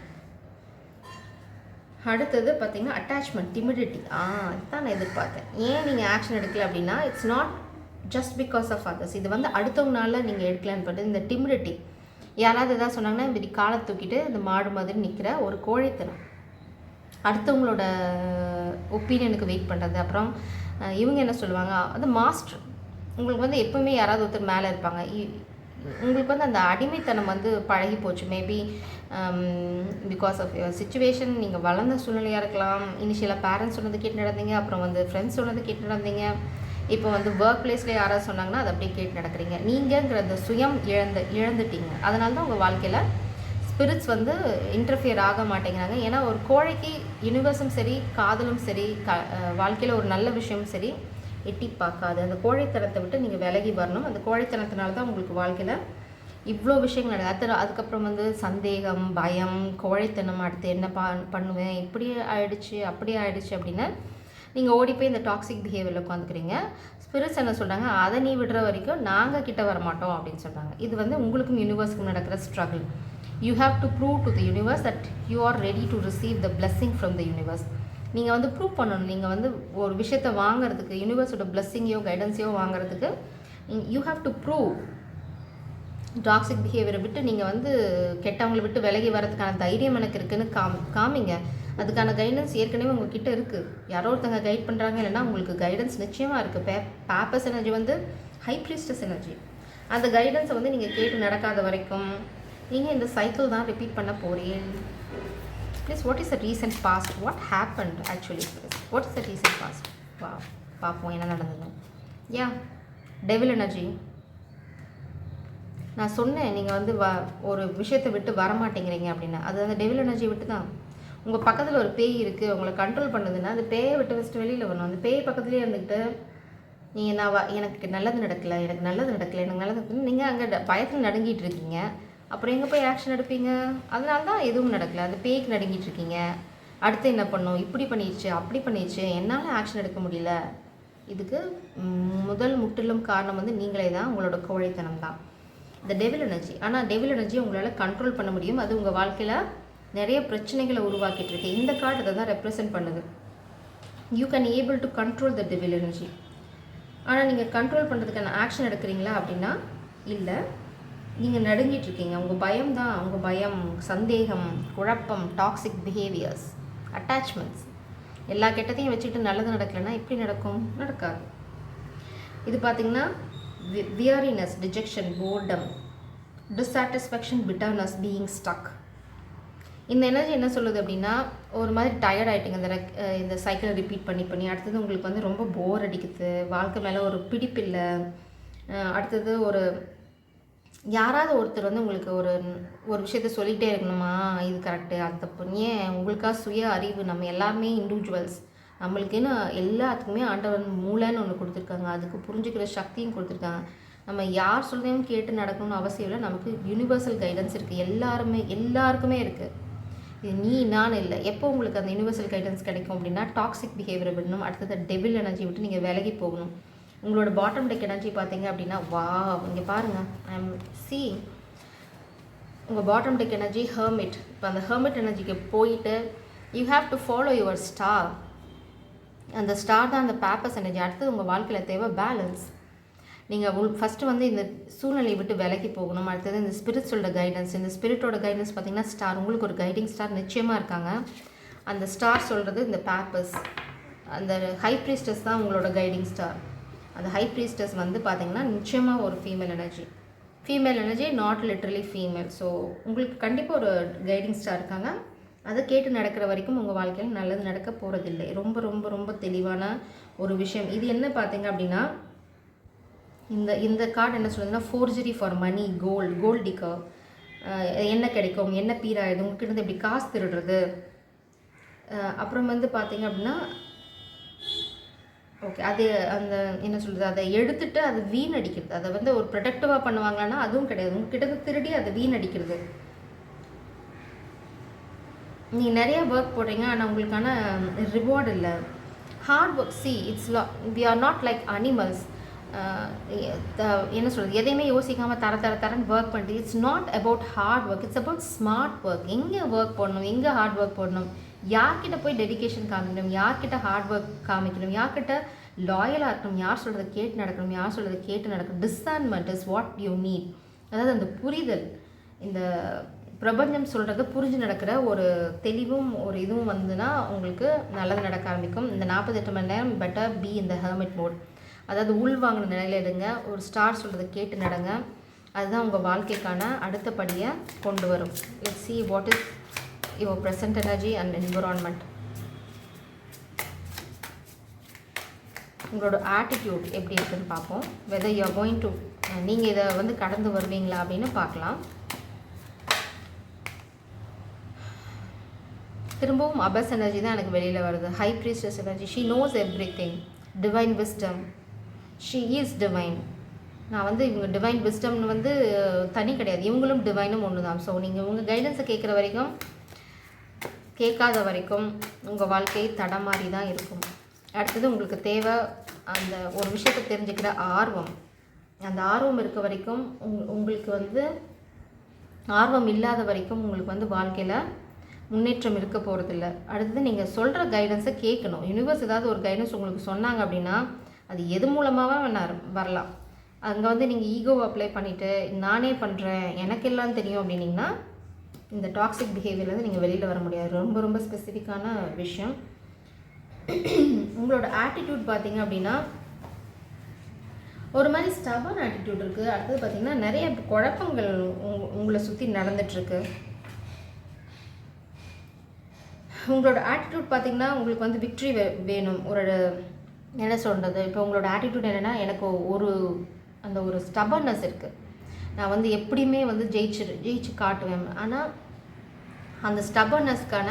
அடுத்தது பார்த்திங்கன்னா அட்டாச்மெண்ட், டிமிடிட்டி. இதுதான் நான் எதிர்பார்த்தேன். ஏன் நீங்கள் ஆக்ஷன் எடுக்கல அப்படின்னா, it's not just because of others. இது வந்து அடுத்தவங்களால நீங்கள் எடுக்கலான்னு பார்த்தது இந்த டிமிடிட்டி. யாராவது எதாவது சொன்னாங்கன்னா இப்படி காலை தூக்கிட்டு அந்த மாடு மாதிரி நிற்கிற ஒரு கோழைத்தனம். அடுத்தவங்களோட ஒப்பீனியனுக்கு வெயிட் பண்ணுறது. அப்புறம் இவங்க என்ன சொல்லுவாங்க, அது மாஸ்டர். உங்களுக்கு வந்து எப்போவுமே யாராவது ஒருத்தர் மேலே இருப்பாங்க. உங்களுக்கு வந்து அந்த அடிமைத்தனம் வந்து பழகி போச்சு. Maybe because of your situation, நீங்கள் வளர்ந்த சூழ்நிலையாக இருக்கலாம். இனிஷியலாக பேரண்ட்ஸ் சொன்னது கேட்டு நடந்தீங்க, அப்புறம் வந்து ஃப்ரெண்ட்ஸ் சொன்னது கேட்டு நடந்தீங்க. இப்போ வந்து ஒர்க் பிளேஸில் யாராவது சொன்னாங்கன்னா அதை அப்படியே கேட்டு நடக்கிறீங்க. நீங்கள்ங்கிற அந்த சுயம் இழந்துட்டீங்க. அதனால தான் உங்கள் வாழ்க்கையில் ஸ்பிரிட்ஸ் வந்து இன்டர்ஃபியர் ஆக மாட்டேங்கிறாங்க. ஏன்னா ஒரு கோழைக்கு யூனிவர்ஸும் சரி, காதலும் சரி, வாழ்க்கையில் ஒரு நல்ல விஷயமும் சரி எட்டி பார்க்காது. அந்த கோழைத்தனத்தை விட்டு நீங்கள் விலகி வரணும். அந்த கோழைத்தனத்தினால தான் உங்களுக்கு வாழ்க்கையில் இவ்வளோ விஷயங்கள் நடக்குது. அதுக்கப்புறம் வந்து சந்தேகம், பயம், கோழைத்தனம், அடுத்து என்ன பண்ணுவேன், இப்படி ஆயிடுச்சு அப்படி ஆயிடுச்சு அப்படின்னு நீங்கள் ஓடி போய் இந்த டாக்ஸிக் பிஹேவியரில் உட்காந்துக்கிறீங்க. ஸ்பிரிட்ஸ் என்ன சொல்கிறாங்க, அதை நீ விடுற வரைக்கும் நாங்கள் கிட்ட வரமாட்டோம் அப்படின்னு சொல்கிறாங்க. இது வந்து உங்களுக்கும் யூனிவர்ஸுக்கும் நடக்கிற struggle. You have to prove to the universe that you are ready to receive the blessing from the universe. நீங்கள் வந்து ப்ரூவ் பண்ணணும். நீங்கள் வந்து ஒரு விஷயத்தை வாங்குறதுக்கு, யூனிவர்ஸோட பிளெஸ்ஸிங்கையோ கைடன்ஸையோ வாங்குறதுக்கு you have to prove. Toxic பிஹேவியரை விட்டு நீங்கள் வந்து கெட்டவங்களை விட்டு விலகி வரதுக்கான தைரியம் எனக்கு இருக்குதுன்னு காமிங்க. அதுக்கான கைடன்ஸ் ஏற்கனவே உங்கள்கிட்ட இருக்குது. யாரோ ஒருத்தங்க கைட் பண்ணுறாங்க, இல்லைன்னா உங்களுக்கு கைடன்ஸ் நிச்சயமாக இருக்குது. பேப்பர்ஸ் எனர்ஜி வந்து ஹை ப்ரீஸ்டஸ் எனர்ஜி. அந்த கைடன்ஸை வந்து நீங்கள் கேட்டு நடக்காத வரைக்கும் நீங்கள் இந்த சைக்கிள் தான் ரிப்பீட் பண்ண போகிறீங்க. Please, what is the recent past? What happened actually? What is the recent past? வா பார்ப்போம் என்ன நடந்தது. Devil energy. நான் சொன்னேன் நீங்கள் வந்து ஒரு விஷயத்தை விட்டு வரமாட்டேங்கிறீங்க அப்படின்னு. அது அந்த டெவில் எனர்ஜியை விட்டு தான். உங்கள் பக்கத்தில் ஒரு பேய் இருக்குது, உங்களை கண்ட்ரோல் பண்ணுதுன்னா அந்த பேயை விட்டு ஃபஸ்ட்டு வெளியில் வரணும். அந்த பேய் பக்கத்துலேயே இருந்துக்கிட்டு நீங்கள் எனக்கு நல்லது நடக்கலை, எனக்கு நல்லது நடக்கலை, எனக்கு நல்லது, நீங்கள் அங்கே பயத்தில் நடுங்கிட்டு இருக்கீங்க. அப்புறம் எங்கே போய் ஆக்ஷன் எடுப்பீங்க? அதனால தான் எதுவும் நடக்கலை. அந்த பேய்க்கு நடுங்கிட்டு இருக்கீங்க. அடுத்து என்ன பண்ணும், இப்படி பண்ணிடுச்சு அப்படி பண்ணிடுச்சு, என்னால் ஆக்ஷன் எடுக்க முடியல. இதுக்கு முதல் முற்றிலும் காரணம் வந்து நீங்களே தான், உங்களோட கோழைத்தனம் தான், இந்த டெவில் எனர்ஜி. ஆனால் டெவில் எனர்ஜி உங்களால் கண்ட்ரோல் பண்ண முடியும். அது உங்கள் வாழ்க்கையில் நிறைய பிரச்சனைகளை உருவாக்கிட்டு இருக்கு. இந்த கார்டு அதை தான் ரெப்ரசென்ட் பண்ணுது. You can able to control the devil energy. ஆனால் நீங்கள் கண்ட்ரோல் பண்ணுறதுக்கான ஆக்ஷன் எடுக்கிறீங்களா அப்படின்னா இல்லை. நீங்கள் நடுங்கிட்டு இருக்கீங்க. உங்கள் பயம் தான், உங்கள் பயம், சந்தேகம், குழப்பம், டாக்ஸிக் பிஹேவியர்ஸ், அட்டாச்மெண்ட்ஸ், எல்லா கெட்டத்தையும் வச்சுக்கிட்டு நல்லது நடக்கலைன்னா எப்படி நடக்கும்? நடக்காது. இது பார்த்திங்கன்னா வியரினஸ், dejection, boredom, dissatisfaction, bitterness, being stuck. இந்த எனர்ஜி என்ன சொல்லுது அப்படின்னா, ஒரு மாதிரி டயர்ட் ஆகிட்டுங்க இந்த சைக்கிளை ரிப்பீட் பண்ணி அடுத்தது உங்களுக்கு வந்து ரொம்ப போர் அடிக்குது, வாழ்க்கை மேலே ஒரு பிடிப்பில்லை. அடுத்தது ஒரு யாராவது ஒருத்தர் வந்து உங்களுக்கு ஒரு விஷயத்த சொல்லிகிட்டே இருக்கணுமா, இது கரெக்டு அது தப்பு. ஏன் உங்களுக்காக சுய அறிவு, நம்ம எல்லாருமே இண்டிவிஜுவல்ஸ், நம்மளுக்குன்னு எல்லாத்துக்குமே ஆண்டவன் மூளைன்னு ஒன்று கொடுத்துருக்காங்க. அதுக்கு புரிஞ்சுக்கிற சக்தியும் கொடுத்துருக்காங்க. நம்ம யார் சொல்கிறதையும் கேட்டு நடக்கணும்னு அவசியம் இல்லை. நமக்கு யூனிவர்சல் கைடன்ஸ் இருக்குது. எல்லாருக்குமே இருக்குது. இது நீ நான் இல்லை. எப்போ உங்களுக்கு அந்த யூனிவர்சல் கைடன்ஸ் கிடைக்கும் அப்படின்னா, டாக்ஸிக் பிஹேவியரை விடணும். அடுத்தது டெவில் எனர்ஜி விட்டு நீங்கள் விலகி போகணும். உங்களோட பாட்டம் டெக் எனர்ஜி பார்த்தீங்க அப்படின்னா, வா இங்கே பாருங்கள், உங்கள் பாட்டம் டெக் எனர்ஜி ஹெர்மிட். இப்போ அந்த ஹெர்மிட் எனர்ஜிக்கு போயிட்டு you have to follow your star. அந்த ஸ்டார் தான் அந்த பேப்பர்ஸ் எனர்ஜி. அடுத்தது உங்கள் வாழ்க்கையில் தேவை பேலன்ஸ். நீங்கள் ஃபஸ்ட்டு வந்து இந்த சூழ்நிலையை விட்டு விலகி போகணும். அடுத்தது இந்த ஸ்பிரிட்ஸோட கைடன்ஸ். இந்த ஸ்பிரிட்டோட கைடன்ஸ் பார்த்திங்கன்னா ஸ்டார். உங்களுக்கு ஒரு கைடிங் ஸ்டார் நிச்சயமாக இருக்காங்க. அந்த ஸ்டார் சொல்கிறது இந்த பேப்பர்ஸ். அந்த ஹை ப்ரீஸ்டஸ் தான் உங்களோட கைடிங் ஸ்டார். அந்த ஹை ப்ரீஸ்டஸ் வந்து பார்த்திங்கன்னா நிச்சயமாக ஒரு female energy, not literally female. So உங்களுக்கு கண்டிப்பாக ஒரு கைடிங் ஸ்டார் இருக்காங்க. அதை கேட்டு நடக்கிற வரைக்கும் உங்கள் வாழ்க்கையில் நல்லது நடக்க போகிறதில்லை. ரொம்ப ரொம்ப ரொம்ப தெளிவான ஒரு விஷயம். இது என்ன பார்த்தீங்க அப்படின்னா, இந்த கார்டு என்ன சொல்லுதுன்னா, forgery for money, gold digger. என்ன கிடைக்கும், என்ன பீராயுது, உங்ககிட்ட எப்படி காசு திருடுறது. அப்புறம் வந்து பார்த்தீங்க அப்படின்னா, ஓகே, அது அந்த என்ன சொல்கிறது, அதை எடுத்துகிட்டு அதை வீணடிக்கிறது. அதை வந்து ஒரு ப்ரொடக்டிவாக பண்ணுவாங்கன்னா அதுவும் கிடையாது. உங்ககிட்ட திருடி அதை வீணடிக்கிறது. நீங்கள் நிறையா ஒர்க் போடுறீங்க, ஆனால் உங்களுக்கான ரிவார்டு இல்லை. Hard work, we are not like animals. என்ன சொல்கிறது, எதையுமே யோசிக்காமல் தரன்னு ஒர்க் பண்ணிட்டு, it's not about hard work, it's about smart work. எங்கே ஒர்க் போடணும், எங்கே ஹார்ட் ஒர்க் போடணும், யார்கிட்ட போய் டெடிகேஷன் காமிக்கணும், யார்கிட்ட ஹார்ட் ஒர்க் காமிக்கணும், யார்கிட்ட லாயலாக இருக்கணும், யார் சொல்கிறத கேட்டு நடக்கணும், யார் சொல்கிறத கேட்டு நடக்கணும். டிஸ்சர்ன்மெண்ட் இஸ் வாட் யூ நீட். அதாவது அந்த புரிதல். இந்த பிரபஞ்சம் சொல்கிறது புரிஞ்சு நடக்கிற ஒரு தெளிவும் ஒரு இதுவும் வந்துன்னா உங்களுக்கு நல்லது நடக்க ஆரம்பிக்கும். இந்த 48 மணி நேரம் பெட்டர் பி இந்த ஹெர்மிட் மோட், அதாவது உள்வாங்கின நிலையில் எடுங்க, ஒரு ஸ்டார் சொல்கிறத கேட்டு நடங்க. அதுதான் உங்கள் வாழ்க்கைக்கான அடுத்த படியை கொண்டு வரும். Let's see what is your present energy and environment. உங்களோட ஆட்டிடியூட் எப்படி இருக்குன்னு பார்ப்போம். whether you are going to நீங்கள் இதை வந்து கடந்து வருவீங்களா அப்படின்னு பார்க்கலாம். திரும்பவும் அபஸ் எனர்ஜி தான் எனக்கு வெளியில் வருது. High priestess energy. She nose everything. Divine wisdom. She is divine. நான் வந்து இவங்க டிவைன் விஸ்டம்னு வந்து தனி கிடையாது, இவங்களும் டிவைனும் ஒன்று தான். ஸோ நீங்கள் உங்கள் கைடன்ஸை கேட்குற வரைக்கும், கேட்காத வரைக்கும் உங்கள் வாழ்க்கை தடமாறி தான் இருக்கும். அடுத்தது உங்களுக்கு தேவை அந்த ஒரு விஷயத்தை தெரிஞ்சுக்கிற ஆர்வம். அந்த ஆர்வம் இருக்க வரைக்கும் உங்களுக்கு வந்து ஆர்வம் இல்லாத வரைக்கும் உங்களுக்கு வந்து வாழ்க்கையில் முன்னேற்றம் இருக்க போகிறதில்ல. அடுத்தது நீங்கள் சொல்கிற கைடன்ஸை கேட்கணும். யூனிவர்ஸ் ஏதாவது ஒரு கைடன்ஸ் உங்களுக்கு சொன்னாங்க அப்படின்னா அது எது மூலமாக வரலாம். அங்கே வந்து நீங்கள் ஈகோவை அப்ளை பண்ணிவிட்டு நானே பண்ணுறேன் எனக்கு எல்லாம் தெரியும் அப்படின்னிங்கன்னா இந்த டாக்ஸிக் பிஹேவியர்லேருந்து நீங்கள் வெளியில் வர முடியாது. ரொம்ப ரொம்ப ஸ்பெசிஃபிக்கான விஷயம். உங்களோட ஆட்டிடியூட் பார்த்தீங்க அப்படின்னா ஒரு மாதிரி ஸ்டபன் ஆட்டிடியூட் இருக்குது. அடுத்தது பார்த்திங்கன்னா நிறைய குழப்பங்கள் உங்களை சுற்றி நடந்துகிட்ருக்கு. உங்களோட ஆட்டிடியூட் பார்த்திங்கன்னா உங்களுக்கு வந்து விக்ட்ரி வேணும். ஒரு என்ன சொல்கிறது, இப்போ உங்களோட ஆட்டிடியூட் என்னென்னா எனக்கு அந்த ஒரு ஸ்டபர்னஸ் இருக்குது. நான் வந்து எப்படியுமே வந்து ஜெயிச்சு காட்டுவேன். ஆனால் அந்த ஸ்டபர்னஸ்க்கான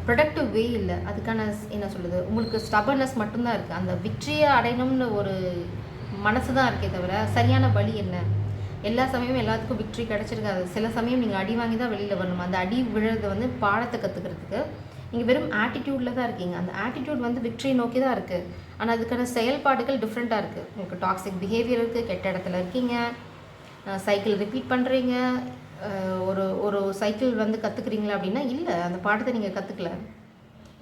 ப்ரொடக்டிவ் வே இல்லை. அதுக்கான என்ன சொல்கிறது, உங்களுக்கு ஸ்டபர்னஸ் மட்டும்தான் இருக்குது. அந்த விக்ட்ரியை அடையணும்னு ஒரு மனசு தான் இருக்கே தவிர சரியான வழி என்ன. எல்லா சமயமும் எல்லாத்துக்கும் விக்ட்ரி கிடச்சிருக்காது. சில சமயம் நீங்கள் அடி வாங்கி தான் வெளியில் வரணும். அந்த அடி விழுறது வந்து பாடத்தை கற்றுக்கிறதுக்கு நீங்கள் வெறும் ஆட்டிடியூடில் தான் இருக்கீங்க. அந்த ஆட்டிடியூட் வந்து விக்ட்ரி நோக்கி தான் இருக்குது. ஆனால் அதுக்கான செயல்பாடுகள் டிஃப்ரெண்ட்டாக இருக்குது. உங்களுக்கு டாக்ஸிக் பிஹேவியர் இருக்குது, கெட்ட இடத்துல இருக்கீங்க, சைக்கிள் ரிப்பீட் பண்ணுறீங்க, ஒரு சைக்கிள் வந்து கற்றுக்குறீங்களா அப்படின்னா இல்லை, அந்த பாடத்தை நீங்கள் கற்றுக்கல.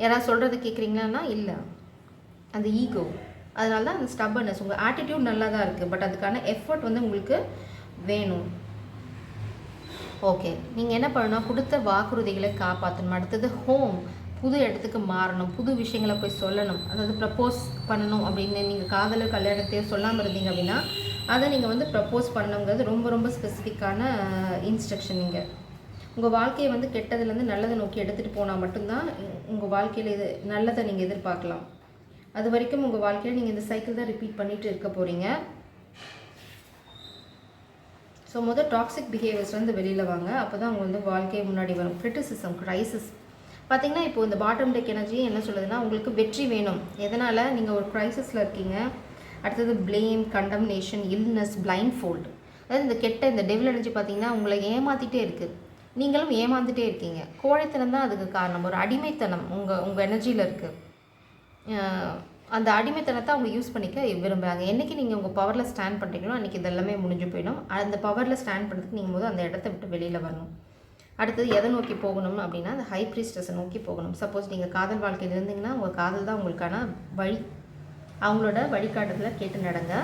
யாராவது சொல்கிறது கேட்குறீங்களான்னா இல்லை, அந்த ஈகோ. அதனால தான் அந்த ஸ்டபர்னஸ். உங்கள் ஆட்டிடியூட் நல்லா தான் இருக்குது, பட் அதுக்கான எஃபர்ட் வந்து உங்களுக்கு வேணும். ஓகே, நீங்கள் என்ன பண்ணணும், கொடுத்த வாக்குறுதிகளை காப்பாற்றணும். அடுத்தது ஹோம், புது இடத்துக்கு மாறணும், புது விஷயங்களை போய் சொல்லணும். அதாவது ப்ரப்போஸ் பண்ணணும் அப்படின்னு நீங்கள் காதலோ கல்யாணத்தையோ சொல்லாமல் இருந்தீங்க அப்படின்னா அதை நீங்கள் வந்து ப்ரப்போஸ் பண்ணணுங்கிறது ரொம்ப ரொம்ப ஸ்பெசிஃபிக்கான இன்ஸ்ட்ரக்ஷன். நீங்கள் உங்கள் வாழ்க்கையை வந்து கெட்டதுலேருந்து நல்லதை நோக்கி எடுத்துகிட்டு போனால் மட்டும்தான் உங்கள் வாழ்க்கையில் இது நல்லதை நீங்கள் எதிர்பார்க்கலாம். அது வரைக்கும் உங்கள் வாழ்க்கையில் நீங்கள் இந்த சைக்கிள் தான் ரிப்பீட் பண்ணிட்டு இருக்க போகிறீங்க. ஸோ முதல் டாக்ஸிக் பிஹேவியர்ஸ்லேருந்து வெளியில் வாங்க. அப்போ தான் அவங்க வந்து வாழ்க்கையை முன்னாடி வரும். கிரிட்டிசிசம், க்ரைசிஸ் பார்த்திங்கன்னா இப்போது இந்த பாட்டம் டெக் எனர்ஜி என்ன சொல்லுதுன்னா உங்களுக்கு வெற்றி வேணும். எதனால், நீங்கள் ஒரு க்ரைசிஸில் இருக்கீங்க. அடுத்தது blame, condemnation, illness, blind fold. அதாவது இந்த கெட்ட இந்த டெவில் எனர்ஜி பார்த்திங்கன்னா உங்களை ஏமாற்றிட்டே இருக்குது. நீங்களும் ஏமாந்துகிட்டே இருக்கீங்க. கோழைத்தனம் தான் அதுக்கு காரணம். ஒரு அடிமைத்தனம் உங்கள் எனர்ஜியில் இருக்குது. அந்த அடிமைத்தனத்தை அவங்க யூஸ் பண்ணிக்க விரும்புகிறாங்க. என்றைக்கு நீங்கள் உங்கள் பவரில் ஸ்டாண்ட் பண்ணுறீங்களோ அன்றைக்கி இதெல்லாமே முடிஞ்சு போயிடும். அந்த பவரில் ஸ்டாண்ட் பண்ணுறதுக்கு நீங்கள் போது அந்த இடத்த விட்டு வெளியில் வரணும். அடுத்தது எதை நோக்கி போகணும் அப்படின்னா அந்த ஹை ப்ரீஸ்டஸை நோக்கி போகணும். சப்போஸ் நீங்கள் காதல் வாழ்க்கையில் இருந்தீங்கன்னா உங்கள் காதல் தான் உங்களுக்கான வழி. அவங்களோட வழிகாட்டுதலை கேட்டு நடங்க,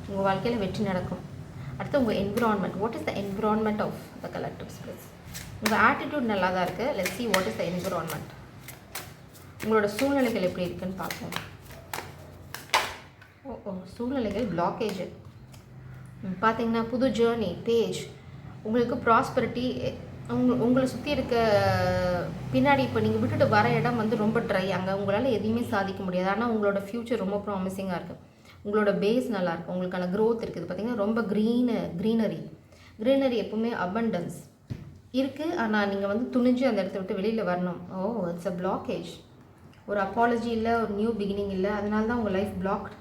உங்கள் வாழ்க்கையில் வெற்றி நடக்கும். அடுத்து உங்கள் environment. What is the environment of the collective spirits? உங்கள் ஆட்டிடியூட் நல்லா தான் இருக்குது. Let's see what is the environment. உங்களோட சூழ்நிலைகள் எப்படி இருக்குன்னு பார்ப்போம். சூழ்நிலைகள் பிளாக்கேஜ் பார்த்தீங்கன்னா புது ஜேர்னி பேஜ். உங்களுக்கு ப்ராஸ்பரிட்டி. உங்களை சுற்றி இருக்க பின்னாடி இப்போ நீங்கள் விட்டுட்டு வர இடம் வந்து ரொம்ப ட்ரை. அங்கே உங்களால் எதையுமே சாதிக்க முடியாது. ஆனால் உங்களோட ஃப்யூச்சர் ரொம்ப ப்ராமிசிங்காக இருக்குது. உங்களோட பேஸ் நல்லாயிருக்கும். உங்களுக்கான க்ரோத் இருக்குது. பார்த்திங்கன்னா ரொம்ப க்ரீனரி எப்போவுமே அபண்டன்ஸ் இருக்குது. ஆனால் நீங்கள் வந்து துணிஞ்சு அந்த இடத்த விட்டு வெளியில் வரணும். It's a blockage. ஒரு அப்பாலஜி இல்லை, ஒரு நியூ பிகினிங் இல்லை. அதனால தான் உங்கள் லைஃப் பிளாக்ட்.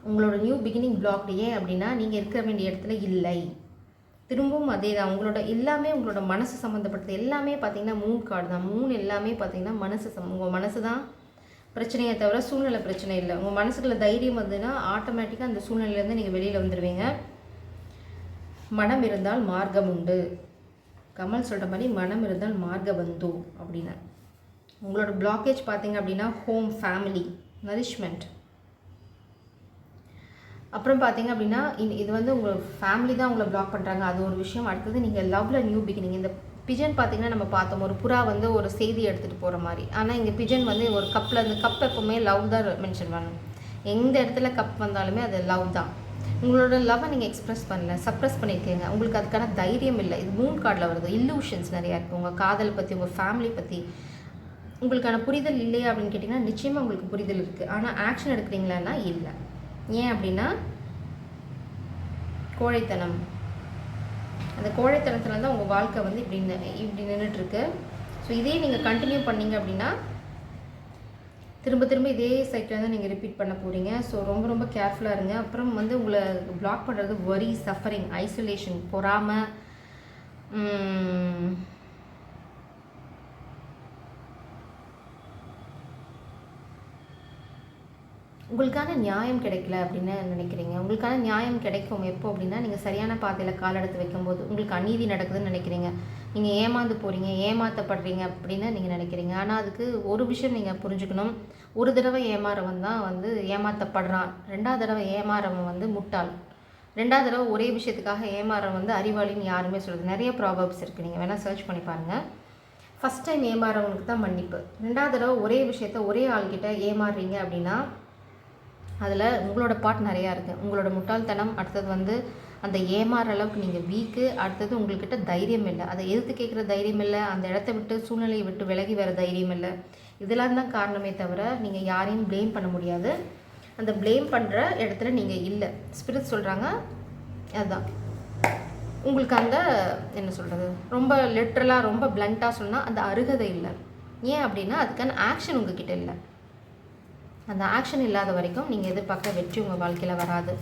உங்களோட நியூ பிகினிங் பிளாக்டு. ஏன் அப்படின்னா நீங்கள் இருக்க வேண்டிய இடத்துல இல்லை. திரும்பவும் அதே தான். உங்களோட எல்லாமே உங்களோட மனசு சம்மந்தப்பட்டது எல்லாமே பார்த்திங்கன்னா மூன் கார்டு தான். மூன் எல்லாமே பார்த்திங்கன்னா உங்கள் மனசு தான் பிரச்சனையை தவிர சூழ்நிலை பிரச்சனை இல்லை. உங்கள் மனசுக்குள்ள தைரியம் வந்துன்னா ஆட்டோமேட்டிக்காக அந்த சூழ்நிலையிலேருந்து நீங்கள் வெளியில் வந்துடுவீங்க. மனம் இருந்தால் மார்க்கம் உண்டு. கமல் சொல்கிற மாதிரி மனம் இருந்தால் மார்க்க பந்து அப்படின்னு. உங்களோட பிளாக்கேஜ் பார்த்திங்க அப்படின்னா ஹோம், ஃபேமிலி, நரிஷ்மெண்ட். அப்புறம் பார்த்தீங்க அப்படின்னா இது வந்து உங்கள் ஃபேமிலி தான் உங்களை பிளாக் பண்ணுறாங்க, அது ஒரு விஷயம். அடுத்தது நீங்கள் லவ்வில் நியூ பிகினிங். இந்த பிஜன் பார்த்தீங்கன்னா நம்ம பார்த்தோம், ஒரு புறா வந்து ஒரு செய்தி எடுத்துகிட்டு போகிற மாதிரி. ஆனால் இங்கே பிஜன் வந்து ஒரு கப்பில், அந்த கப் எப்போவுமே லவ் தான் மென்ஷன் பண்ணணும். எந்த இடத்துல கப் வந்தாலுமே அது லவ் தான். உங்களோட லவ்வை நீங்கள் எக்ஸ்ப்ரெஸ் பண்ணல, சப்ரெஸ் பண்ணியிருக்கீங்க. உங்களுக்கு அதுக்கான தைரியம் இல்லை. இது மூன் கார்டில் வருது. இல்லூஷன்ஸ் நிறையா இருக்குது. உங்கள் காதல் பற்றி, உங்கள் ஃபேமிலி பற்றி உங்களுக்கான புரிதல் இல்லையா அப்படின்னு கேட்டிங்கன்னா நிச்சயமாக உங்களுக்கு புரிதல் இருக்குது. ஆனால் ஆக்ஷன் எடுக்கிறீங்களான்னா இல்லை. ஏன் அப்படின்னா கோழைத்தனம். அந்த கோழைத்தனத்தில் தான் உங்கள் வாழ்க்கை வந்து இப்படி நின்றுட்டுருக்கு. ஸோ இதே நீங்கள் கண்டினியூ பண்ணிங்க அப்படின்னா திரும்ப திரும்ப இதே சைக்கிள் தான் நீங்கள் ரிப்பீட் பண்ண போகிறீங்க. ஸோ ரொம்ப ரொம்ப கேர்ஃபுல்லாக இருங்க. அப்புறம் வந்து உங்களை பிளாக் பண்ணுறது வரி, சஃபரிங், ஐசோலேஷன், பொறாமை, உங்களுக்கான நியாயம் கிடைக்கல அப்படின்னு நினைக்கிறீங்க. உங்களுக்கான நியாயம் கிடைக்கும் எப்போ அப்படின்னா நீங்கள் சரியான பாதையில் கால் எடுத்து வைக்கும்போது. உங்களுக்கு அநீதி நடக்குதுன்னு நினைக்கிறீங்க, நீங்கள் ஏமாந்து போகிறீங்க, ஏமாற்றப்படுறீங்க அப்படின்னு நீங்கள் நினைக்கிறீங்க. ஆனால் அதுக்கு ஒரு விஷயம் நீங்கள் புரிஞ்சுக்கணும். ஒரு தடவை ஏமாறவன் தான் வந்து ஏமாற்றப்படுறான், ரெண்டாவது தடவை ஏமாறவன் வந்து முட்டாள், ரெண்டாவது தடவை ஒரே விஷயத்துக்காக ஏமாறவன் வந்து அறிவாளின்னு யாருமே சொல்லுது. நிறைய ப்ராபர்ப்ஸ் இருக்குது, நீங்கள் வேணால் சர்ச் பண்ணி பாருங்கள். ஃபஸ்ட் டைம் ஏமாறவனுக்கு தான் மன்னிப்பு. ரெண்டாவது தடவை ஒரே விஷயத்த ஒரே ஆள்கிட்ட ஏமாறுறீங்க அப்படின்னா அதில் உங்களோட பார்ட் நிறையா இருக்குது. உங்களோட முட்டாள்தனம், அடுத்தது வந்து அந்த ஏமாற அளவுக்கு நீங்கள் வீக்கு, அடுத்தது உங்கள்கிட்ட தைரியம் இல்லை, அதை எதிர்த்து கேட்குற தைரியம் இல்லை, அந்த இடத்த விட்டு சூழ்நிலையை விட்டு விலகி வர தைரியம் இல்லை. இதெல்லாம் தான் காரணமே தவிர நீங்கள் யாரையும் ப்ளேம் பண்ண முடியாது. அந்த ப்ளேம் பண்ணுற இடத்துல நீங்கள் இல்லை. ஸ்பிரிட் சொல்கிறாங்க அதுதான் உங்களுக்கு அந்த என்ன சொல்கிறது, ரொம்ப லிட்ரலாக ரொம்ப பிளண்ட்டாக சொன்னால் அந்த அருகதை இல்லை. ஏன் அப்படின்னா அதுக்கான ஆக்ஷன் உங்ககிட்ட இல்லை. அந்த ஆக்ஷன் இல்லாத வரைக்கும் நீங்கள் எதிர்பார்க்குற வெற்றி உங்கள் வாழ்க்கையில் வராது.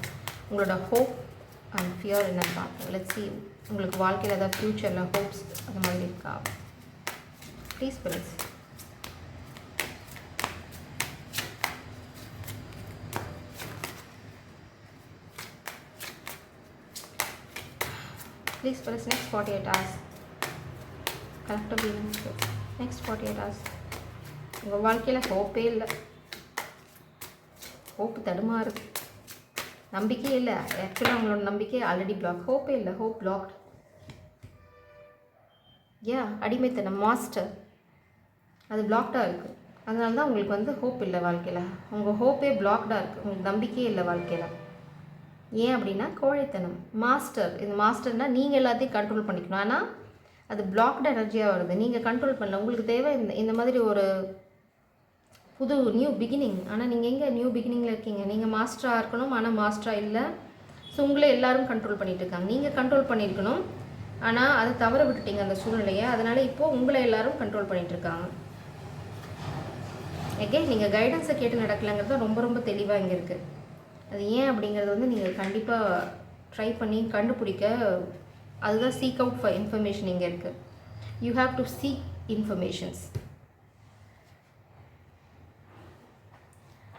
உங்களோட ஹோப் அண்ட் ஃபியர் என்னன்னு பார்ப்போம். லெட்ஸ் சீ உங்களுக்கு வாழ்க்கையில் ஏதாவது ஃப்யூச்சரில் ஹோப்ஸ் அந்த மாதிரி இருக்கா? Please spirits. Please spirits, next 48 hours collective healing. Next 48 hours உங்கள் வாழ்க்கையில் ஹோப்பே இல்லை, ஹோப்பு தடுமாறுது, நம்பிக்கையே இல்லை. ஆக்சுவலாக உங்களோட நம்பிக்கை ஆல்ரெடி பிளாக். ஹோப்பே இல்லை, ஹோப் பிளாக்ட். அடிமைத்தனம், மாஸ்டர், அது பிளாக்டாக இருக்குது. அதனால தான் உங்களுக்கு வந்து ஹோப் இல்லை வாழ்க்கையில். உங்கள் ஹோப்பே பிளாக்டாக இருக்குது, உங்களுக்கு நம்பிக்கையே இல்லை வாழ்க்கையில். ஏன் அப்படின்னா கோழைத்தனம், மாஸ்டர். இது மாஸ்டர்னால் நீங்கள் எல்லாத்தையும் கண்ட்ரோல் பண்ணிக்கணும். ஆனால் அது பிளாக்டு எனர்ஜியாக வருது, நீங்கள் கண்ட்ரோல் பண்ணல. உங்களுக்கு தேவை இந்த மாதிரி ஒரு புது நியூ பிகினிங். ஆனால் நீங்கள் எங்கே நியூ பிகினிங்கில் இருக்கீங்க? நீங்கள் மாஸ்டராக இருக்கணும், ஆனால் மாஸ்டராக இல்லை. ஸோ உங்களே எல்லோரும் கண்ட்ரோல் பண்ணிகிட்டு இருக்காங்க. நீங்கள் கண்ட்ரோல் பண்ணியிருக்கணும், ஆனால் அதை தவற விட்டுட்டீங்க அந்த சூழ்நிலையை. அதனால் இப்போது உங்களை எல்லோரும் கண்ட்ரோல் பண்ணிகிட்ருக்காங்க. எகே நீங்கள் கைடன்ஸை கேட்டு நடக்கலைங்கிறது ரொம்ப ரொம்ப தெளிவாக இங்கே இருக்குது. அது ஏன் அப்படிங்கிறது வந்து நீங்கள் கண்டிப்பாக ட்ரை பண்ணி கண்டுபிடிக்க, அதுதான் சீக் அவுட் ஃபார் இன்ஃபர்மேஷன் இங்கே இருக்குது. You have to seek informations.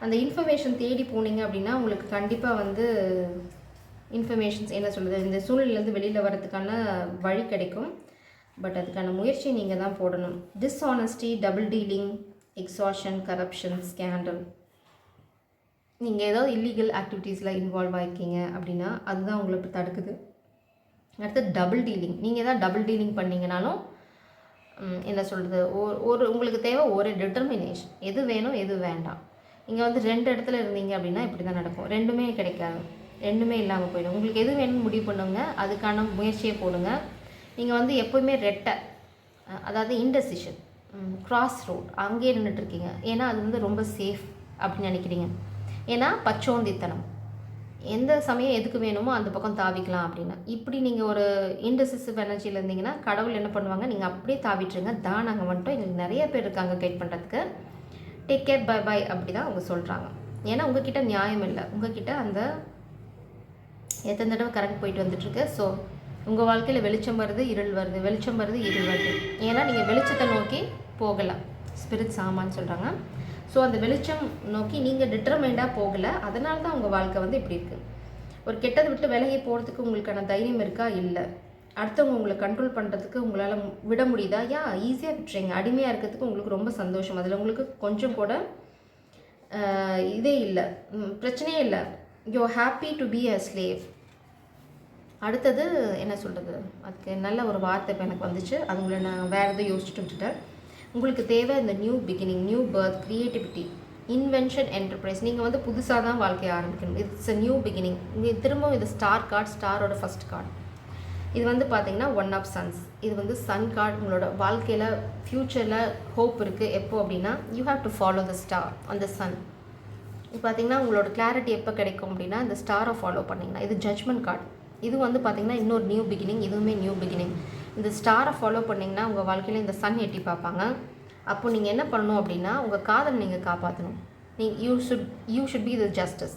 அந்த இன்ஃபர்மேஷன் தேடி போனீங்க அப்படின்னா உங்களுக்கு கண்டிப்பாக வந்து இன்ஃபர்மேஷன்ஸ் என்ன சொல்கிறது, இந்த சூழ்நிலையிலேருந்து வெளியில் வரதுக்கான வழி கிடைக்கும். பட் அதுக்கான முயற்சியை நீங்கள் தான் போடணும். Dishonesty, double dealing, exhaustion, corruption, scandal, நீங்கள் ஏதாவது இல்லீகல் ஆக்டிவிட்டீஸில் இன்வால்வ் ஆகிருக்கீங்க அப்படின்னா அதுதான் உங்களை இப்போ தடுக்குது. அடுத்து டபுள் டீலிங். நீங்கள் ஏதாவது டபுள் டீலிங் பண்ணிங்கனாலும் என்ன சொல்கிறது, ஒரு உங்களுக்கு தேவை ஒரு டிட்டர்மினேஷன், எது வேணும் எது வேண்டாம். இங்கே வந்து 2 இடத்துல இருந்தீங்க அப்படின்னா இப்படி தான் நடக்கும். ரெண்டுமே கிடைக்காது, ரெண்டுமே இல்லாமல் போயிடும். உங்களுக்கு எது வேணும்னு முடிவு பண்ணுங்க, அதுக்கான முயற்சியை போடுங்க. நீங்கள் வந்து எப்போவுமே ரெட்டை, அதாவது இன்டெசிஷன், கிராஸ் ரோட் அங்கேயே நின்றுட்டுருக்கீங்க. ஏன்னா அது வந்து ரொம்ப சேஃப் அப்படின்னு நினைக்கிறீங்க. ஏன்னா பச்சோந்தித்தனம், எந்த சமயம் எதுக்கு வேணுமோ அந்த பக்கம் தாவிக்கலாம் அப்படின்னு. இப்படி நீங்கள் ஒரு இன்டெசிசிவ் எனர்ஜியில் இருந்தீங்கன்னா கடவுள் என்ன பண்ணுவாங்க, நீங்கள் அப்படியே தாவிட்டுருங்க. தான் நாங்கள் வந்துட்டோம், எங்களுக்கு நிறைய பேர் இருக்காங்க கைட் பண்ணுறதுக்கு, டேக் கேர், பை பை அப்படி தான் அவங்க சொல்கிறாங்க. ஏன்னா உங்ககிட்ட நியாயம் இல்லை, உங்ககிட்ட அந்த எத்தனை தடவை கரண்ட் போயிட்டு வந்துட்டுருக்கு. ஸோ உங்கள் வாழ்க்கையில் வெளிச்சம் வருது, இருள் வருது, வெளிச்சம் வருது, இருள் வருது. ஏன்னா நீங்கள் வெளிச்சத்தை நோக்கி போகலை, ஸ்பிரிட் சாமான்னு சொல்கிறாங்க. ஸோ அந்த வெளிச்சம் நோக்கி நீங்கள் டிட்டர்மைண்டாக போகலை, அதனால தான் உங்கள் வாழ்க்கை வந்து இப்படி இருக்குது. ஒரு கெட்டதை விட்டு விலகி போகிறதுக்கு உங்களுக்கான தைரியம் இருக்கா? இல்லை. அடுத்தவங்க உங்களை கண்ட்ரோல் பண்ணுறதுக்கு உங்களால் விட முடியுதா? ஈஸியாக விட்டுறீங்க. அடிமையாக இருக்கிறதுக்கு உங்களுக்கு ரொம்ப சந்தோஷம். அதில் உங்களுக்கு கொஞ்சம் கூட இதே இல்லை, பிரச்சனையே இல்லை. You happy to be a slave. அடுத்தது என்ன சொல்கிறது, அதுக்கு நல்ல ஒரு வார்த்தை இப்போ எனக்கு வந்துச்சு, அது உங்களை நான் வேறு எதுவும் யோசிச்சுட்டு விட்டுட்டேன். உங்களுக்கு தேவை இந்த new beginning, new birth, creativity, invention, enterprise. நீங்கள் வந்து புதுசாக தான் வாழ்க்கையை ஆரம்பிக்கணும். It's a new beginning. இங்கே திரும்பவும் இது ஸ்டார் கார்டு, ஸ்டாரோட ஃபஸ்ட் கார்டு. இது வந்து பார்த்தீங்கன்னா 1 ஆஃப் சன்ஸ். இது வந்து சன் கார்டு. உங்களோட வாழ்க்கையில் ஃப்யூச்சரில் ஹோப் இருக்குது. எப்போ அப்படின்னா you have to follow the star அந்த சன். இப்போ பார்த்தீங்கன்னா உங்களோட கிளாரிட்டி எப்போ கிடைக்கும் அப்படின்னா இந்த ஸ்டாரை ஃபாலோ பண்ணிங்கன்னா. இது ஜட்ஜ்மெண்ட் கார்டு. இது வந்து பார்த்திங்கன்னா இன்னொரு நியூ பிகினிங். இதுவுமே நியூ பிகினிங். இந்த ஸ்டாரை ஃபாலோ பண்ணிங்கன்னா உங்கள் வாழ்க்கையில் இந்த சன் எட்டி பார்ப்பாங்க. அப்போது நீங்கள் என்ன பண்ணணும் அப்படின்னா உங்கள் காதலை நீங்கள் காப்பாற்றணும். You should be the justice.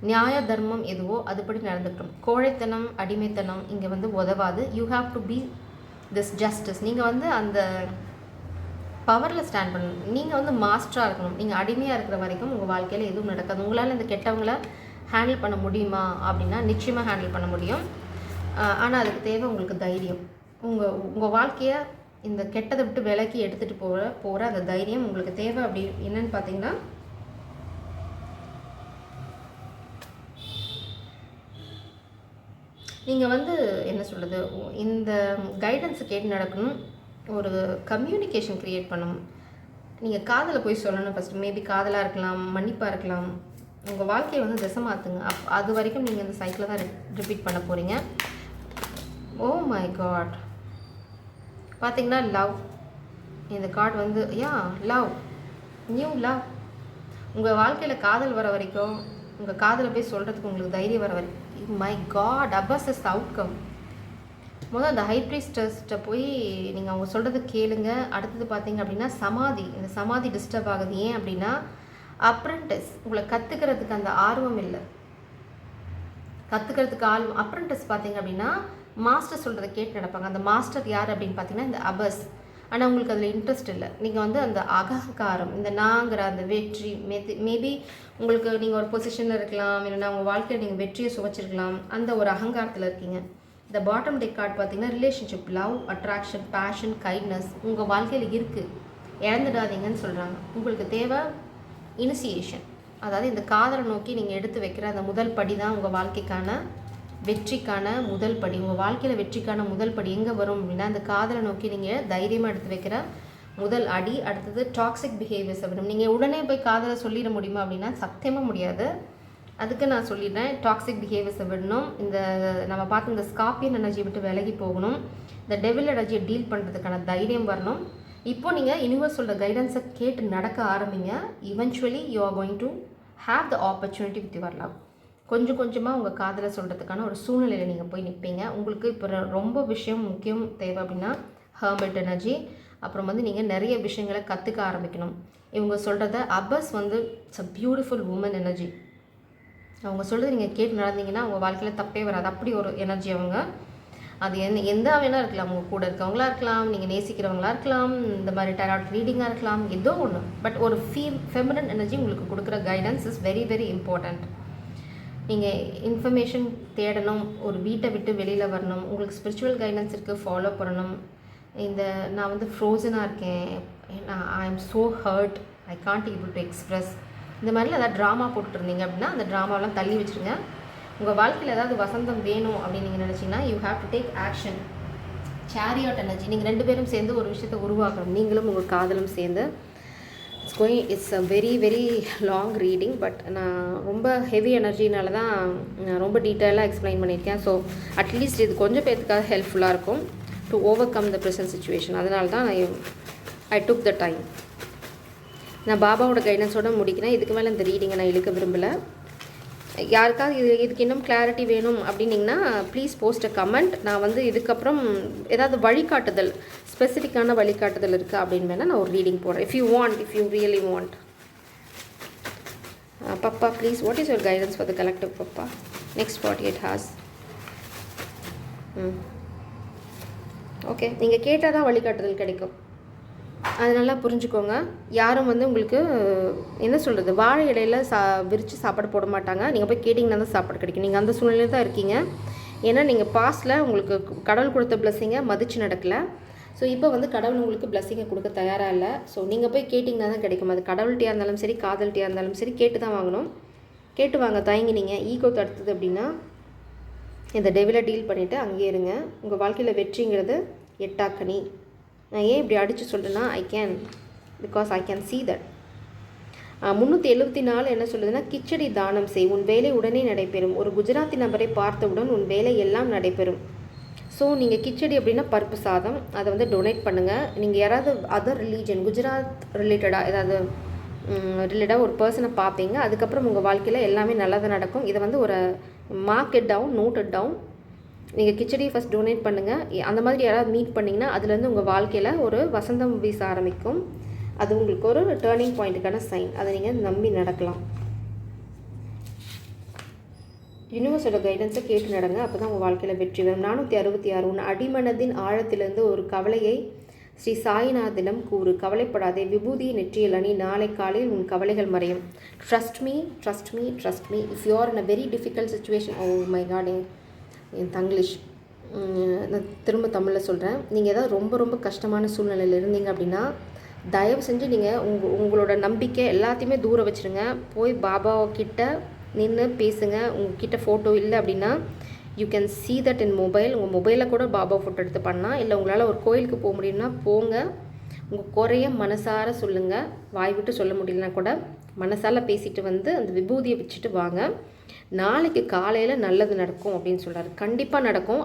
நியாய தர்மம் எதுவோ அதுபடி நடந்துக்கணும். கோழைத்தனம், அடிமைத்தனம் இங்கே வந்து உதவாது. You have to be this justice. நீங்கள் வந்து அந்த பவரில் ஸ்டாண்ட் பண்ணணும். நீங்கள் வந்து மாஸ்டராக இருக்கணும். நீங்கள் அடிமையாக இருக்கிற வரைக்கும் உங்கள் வாழ்க்கையில் எதுவும் நடக்காது. உங்களால் இந்த கெட்டவங்களை ஹேண்டில் பண்ண முடியுமா அப்படின்னா நிச்சயமாக ஹேண்டில் பண்ண முடியும். ஆனால் அதுக்கு தேவை உங்களுக்கு தைரியம். உங்கள் வாழ்க்கையை இந்த கெட்டதை விட்டு விலக்கி எடுத்துகிட்டு போகிற அந்த தைரியம் உங்களுக்கு தேவை. அப்படி என்னன்னு பார்த்தீங்கன்னா நீங்கள் வந்து என்ன சொல்கிறது, இந்த கைடன்ஸை கேட்டு நடக்கணும். ஒரு கம்யூனிகேஷன் க்ரியேட் பண்ணணும். நீங்கள் காதலை போய் சொல்லணும் ஃபஸ்ட்டு. மேபி காதலாக இருக்கலாம், மன்னிப்பாக இருக்கலாம். உங்கள் வாழ்க்கையை வந்து திசை மாற்றுங்க. அது வரைக்கும் நீங்கள் இந்த சைக்கிளை தான் ரிப்பீட் பண்ண போகிறீங்க. ஓ மை காட், பார்த்தீங்கன்னா லவ். இந்த கார்டு வந்து லவ், நியூ லவ். உங்கள் வாழ்க்கையில் காதல் வர வரைக்கும், உங்கள் காதலை போய் சொல்கிறதுக்கு உங்களுக்கு தைரியம் வர வரைக்கும், மை காட், அபஸ் இஸ் அவுட்கம். முதல்ல அந்த ஹை ப்ரீஸ்டர்ஸ்ட்டை போய் நீங்கள் அவங்க சொல்கிறது கேளுங்க. அடுத்தது பார்த்தீங்க அப்படின்னா சமாதி. இந்த சமாதி டிஸ்டர்ப் ஆகுது. ஏன் அப்படின்னா அப்ரெண்டிஸ். உங்களை கற்றுக்கிறதுக்கு அந்த ஆர்வம் இல்லை. கற்றுக்கிறதுக்கு ஆர்வம். அப்ரெண்டிஸ் பார்த்தீங்க அப்படின்னா மாஸ்டர் சொல்கிறத கேட்டு நடப்பாங்க. அந்த மாஸ்டர் யார் அப்படின்னு பார்த்தீங்கன்னா இந்த அபஸ். ஆனால் உங்களுக்கு அதில் இன்ட்ரெஸ்ட் இல்லை. நீங்கள் வந்து அந்த அகங்காரம், இந்த நாங்கிற அந்த வெற்றி, மேபி உங்களுக்கு நீங்கள் ஒரு பொசிஷனில் இருக்கலாம், இல்லைன்னா உங்கள் வாழ்க்கையில் நீங்கள் வெற்றியை சுவைச்சிருக்கலாம். அந்த ஒரு அகங்காரத்தில் இருக்கீங்க. இந்த பாட்டம் டெக் கார்டு பார்த்தீங்கன்னா relationship, love, attraction, passion, kindness உங்கள் வாழ்க்கையில் இருக்குது. இழந்துடாதீங்கன்னு சொல்கிறாங்க. உங்களுக்கு தேவை இனிஷியேஷன். அதாவது இந்த காதலை நோக்கி நீங்கள் எடுத்து வைக்கிற அந்த முதல் படி தான் உங்கள் வாழ்க்கைக்கான வெற்றிக்கான முதல் படி. உங்கள் வாழ்க்கையில் வெற்றிக்கான முதல் படி எங்கே வரும் அப்படின்னா அந்த காதலை நோக்கி நீங்கள் தைரியமாக எடுத்து வைக்கிற முதல் அடி. அடுத்தது டாக்ஸிக் பிஹேவியர்ஸை விடும். நீங்கள் உடனே போய் காதலை சொல்லிட முடியுமா அப்படின்னா சத்தியமாக முடியாது. அதுக்கு நான் சொல்லிடுறேன், டாக்ஸிக் பிஹேவியர்ஸை விடணும். இந்த நம்ம பார்த்து இந்த ஸ்கார்பியன் எனர்ஜியை விட்டு விலகி போகணும். இந்த டெவில் எனர்ஜியை டீல் பண்ணுறதுக்கான தைரியம் வரணும். இப்போ நீங்கள் யூனிவர்ஸோட கைடன்ஸை கேட்டு நடக்க ஆரம்பிங்க. Eventually you are going to have the opportunity with your love. கொஞ்சம் கொஞ்சமாக உங்கள் காதலை சொல்கிறதுக்கான ஒரு சூழ்நிலையில் நீங்கள் போய் நிற்பீங்க. உங்களுக்கு இப்போ ரொம்ப விஷயம் முக்கியம் தேவை அப்படின்னா ஹெர்மெட் எனர்ஜி. அப்புறம் வந்து நீங்கள் நிறைய விஷயங்களை கற்றுக்க ஆரம்பிக்கணும். இவங்க சொல்கிறத அபஸ் வந்து it's a beautiful woman energy. அவங்க சொல்கிறது நீங்கள் கேட்டு நடந்தீங்கன்னா உங்கள் வாழ்க்கையில் தப்பே வராது. அப்படி ஒரு எனர்ஜி அவங்க. அது எந்த வேணால் இருக்கலாம். உங்கள் கூட இருக்கவங்களா இருக்கலாம், நீங்கள் நேசிக்கிறவங்களா இருக்கலாம், இந்த மாதிரி டைராட் ரீடிங்காக இருக்கலாம், ஏதோ ஒன்று. பட் ஒரு ஃபெமினன் எனர்ஜி உங்களுக்கு கொடுக்குற guidance is very very important. நீங்கள் இன்ஃபர்மேஷன் தேடணும், ஒரு வீட்டை விட்டு வெளியில் வரணும், உங்களுக்கு ஸ்பிரிச்சுவல் கைடன்ஸ் இருக்குது, ஃபாலோ பண்ணணும். நான் வந்து ஃப்ரோசனாக இருக்கேன், I am so hurt, I can't able to express, இந்த மாதிரிலாம் ஏதாவது ட்ராமா போட்டுருந்தீங்க அப்படின்னா அந்த ட்ராமாவெலாம் தள்ளி வச்சுருங்க. உங்கள் வாழ்க்கையில் ஏதாவது வசந்தம் வேணும் அப்படின்னு நீங்கள் நினச்சிங்கன்னா you have to take action. சேரியாட் energy. நீங்கள் 2 பேரும் சேர்ந்து ஒரு விஷயத்தை உருவாக்கணும். நீங்களும் உங்கள் காதலும் சேர்ந்து. It's a very very long reading. But நான் ரொம்ப ஹெவி எனர்ஜினால தான் நான் ரொம்ப டீட்டெயிலாக எக்ஸ்பிளைன் பண்ணியிருக்கேன். ஸோ அட்லீஸ்ட் இது கொஞ்சம் பேருக்காக ஹெல்ப்ஃபுல்லாக இருக்கும் to over come the present situation. அதனால தான் ஐ டுக் த டைம். நான் பாபாவோட கைடன்ஸோடு முடிக்கிறேன். இதுக்கு மேலே இந்த ரீடிங்கை நான் இழுக்க விரும்பலை. யாருக்காவது இதுக்கு இன்னும் கிளாரிட்டி வேணும் அப்படின்னிங்கன்னா ப்ளீஸ் போஸ்ட் அ கமெண்ட். நான் வந்து இதுக்கப்புறம் ஏதாவது வழிகாட்டுதல், ஸ்பெசிஃபிக்கான வழிகாட்டுதல் இருக்குது அப்படின்னு வேணால் நான் ஒரு ரீடிங் போடுறேன். If you really want. Papa please, what is your guidance for the collective papa next 48 hours? Okay, நீங்கள் கேட்டால் தான் வழிகாட்டுதல் கிடைக்கும். அது நல்லா புரிஞ்சுக்கோங்க. யாரும் வந்து உங்களுக்கு என்ன சொல்கிறது, வாழை இலையில் விரித்து சாப்பாடு போட மாட்டாங்க. நீங்கள் போய் கேட்டிங்கன்னா தான் சாப்பாடு கிடைக்கும். நீங்கள் அந்த சூழ்நிலையில் தான் இருக்கீங்க. ஏன்னா நீங்கள் பாஸ்ட்டில் உங்களுக்கு கடவுள் கொடுத்த பிளஸ்ஸிங்கை மதித்து நடக்கலை. ஸோ இப்போ வந்து கடவுள் உங்களுக்கு பிளஸ்ஸிங்கை கொடுக்க தயாராக இல்லை. ஸோ நீங்கள் போய் கேட்டிங்கன்னா தான் கிடைக்கும். அது கடவுள்கிட்டையாக இருந்தாலும் சரி, காதல்கிட்டையாக இருந்தாலும் சரி, கேட்டு தான் வாங்கணும். கேட்டு வாங்க, தயங்கினீங்க, ஈகோ தடுத்தது அப்படின்னா இந்த டெவிலை டீல் பண்ணிவிட்டு அங்கேயே இருங்க. உங்கள் வாழ்க்கையில் வெற்றிங்கிறது எட்டாக்கனி. நான் ஏன் இப்படி அடித்து சொல்கிறேன்னா, because I can see that. 374 என்ன சொல்லுதுன்னா, கிச்சடி தானம் செய், உன் வேலை உடனே நடைபெறும். ஒரு குஜராத்தி நபரை பார்த்தவுடன் உன் வேலை எல்லாம் நடைபெறும். ஸோ நீங்கள் கிச்சடி அப்படின்னா பருப்பு சாதம், அதை வந்து டொனேட் பண்ணுங்கள். நீங்கள் யாராவது அதர் ரிலீஜன் குஜராத் ரிலேட்டடாக ஏதாவது ரிலேட்டடாக ஒரு பர்சனை பார்ப்பீங்க. அதுக்கப்புறம் உங்கள் வாழ்க்கையில் எல்லாமே நல்லதாக நடக்கும். இதை வந்து ஒரு mark it down, note it down. நீங்கள் கிச்சடி ஃபஸ்ட் டொனேட் பண்ணுங்கள். அந்த மாதிரி யாராவது மீட் பண்ணிங்கன்னா அதுலேருந்து உங்கள் வாழ்க்கையில் ஒரு வசந்தம் வீச ஆரம்பிக்கும். அது உங்களுக்கு ஒரு டேர்னிங் பாயிண்ட்டுக்கான சைன். அதை நீங்கள் நம்பி நடக்கலாம். யூனிவர்ஸோட கைடன்ஸை கேட்டு நடங்க. அப்போ தான் உங்கள் வாழ்க்கையில் வெற்றி வரும். 466 உன் அடிமனதின் ஆழத்திலிருந்து ஒரு கவலையை ஸ்ரீ சாய்நாதிடம் கூறு. கவலைப்படாதே, விபூதியை நெற்றியில் அணி, நாளை காலையில் உன் கவலைகள் மறையும். Trust me, trust me, trust me. If you are in a very difficult situation, oh my God, என் தங்கிலீஷ் நான் திரும்ப தமிழில் சொல்கிறேன். நீங்கள் ஏதாவது ரொம்ப ரொம்ப கஷ்டமான சூழ்நிலையில் இருந்தீங்க அப்படின்னா தயவு செஞ்சு நீங்கள் உங்களோட நம்பிக்கை எல்லாத்தையுமே தூரம் வச்சுருங்க. போய் பாபா கிட்ட நின்று பேசுங்க. உங்ககிட்ட ஃபோட்டோ இல்லை அப்படின்னா you can see that in mobile. உங்கள் மொபைலில் கூட பாபா ஃபோட்டோ எடுத்து பண்ணலாம். இல்லை உங்களால் ஒரு கோயிலுக்கு போக முடியும்னா போங்க. உங்கள் குறைய மனசார சொல்லுங்கள். வாய் விட்டு சொல்ல முடியலனா கூட மனசால் பேசிட்டு வந்து அந்த விபூதியை வச்சுட்டு வாங்க. நாளைக்கு காலையில் நல்லது நடக்கும் அப்படின்னு சொல்கிறாரு. கண்டிப்பாக நடக்கும்.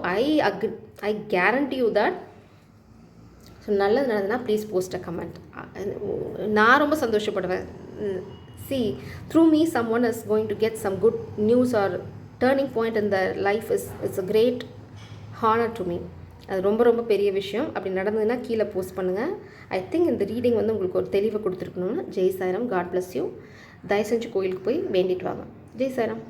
ஐ கேரண்டி யூ தட். ஸோ நல்லது நடந்ததுன்னா ப்ளீஸ் போஸ்ட் அ கமெண்ட். நான் ரொம்ப சந்தோஷப்படுவேன். See, through me someone is going to get some good news or turning point in their life is a great honor to me. அது ரொம்ப ரொம்ப பெரிய விஷயம். அப்படி நடந்ததுன்னா கீழே போஸ்ட் பண்ணுங்கள். ஐ திங்க் இந்த ரீடிங் வந்து உங்களுக்கு ஒரு தெளிவை கொடுத்துருக்கணும்னு. Jai Sairam. God bless you. தயவு செஞ்சு கோயிலுக்கு போய் வேண்டிட்டு வாங்க. ஜெய் சாய்ராம்.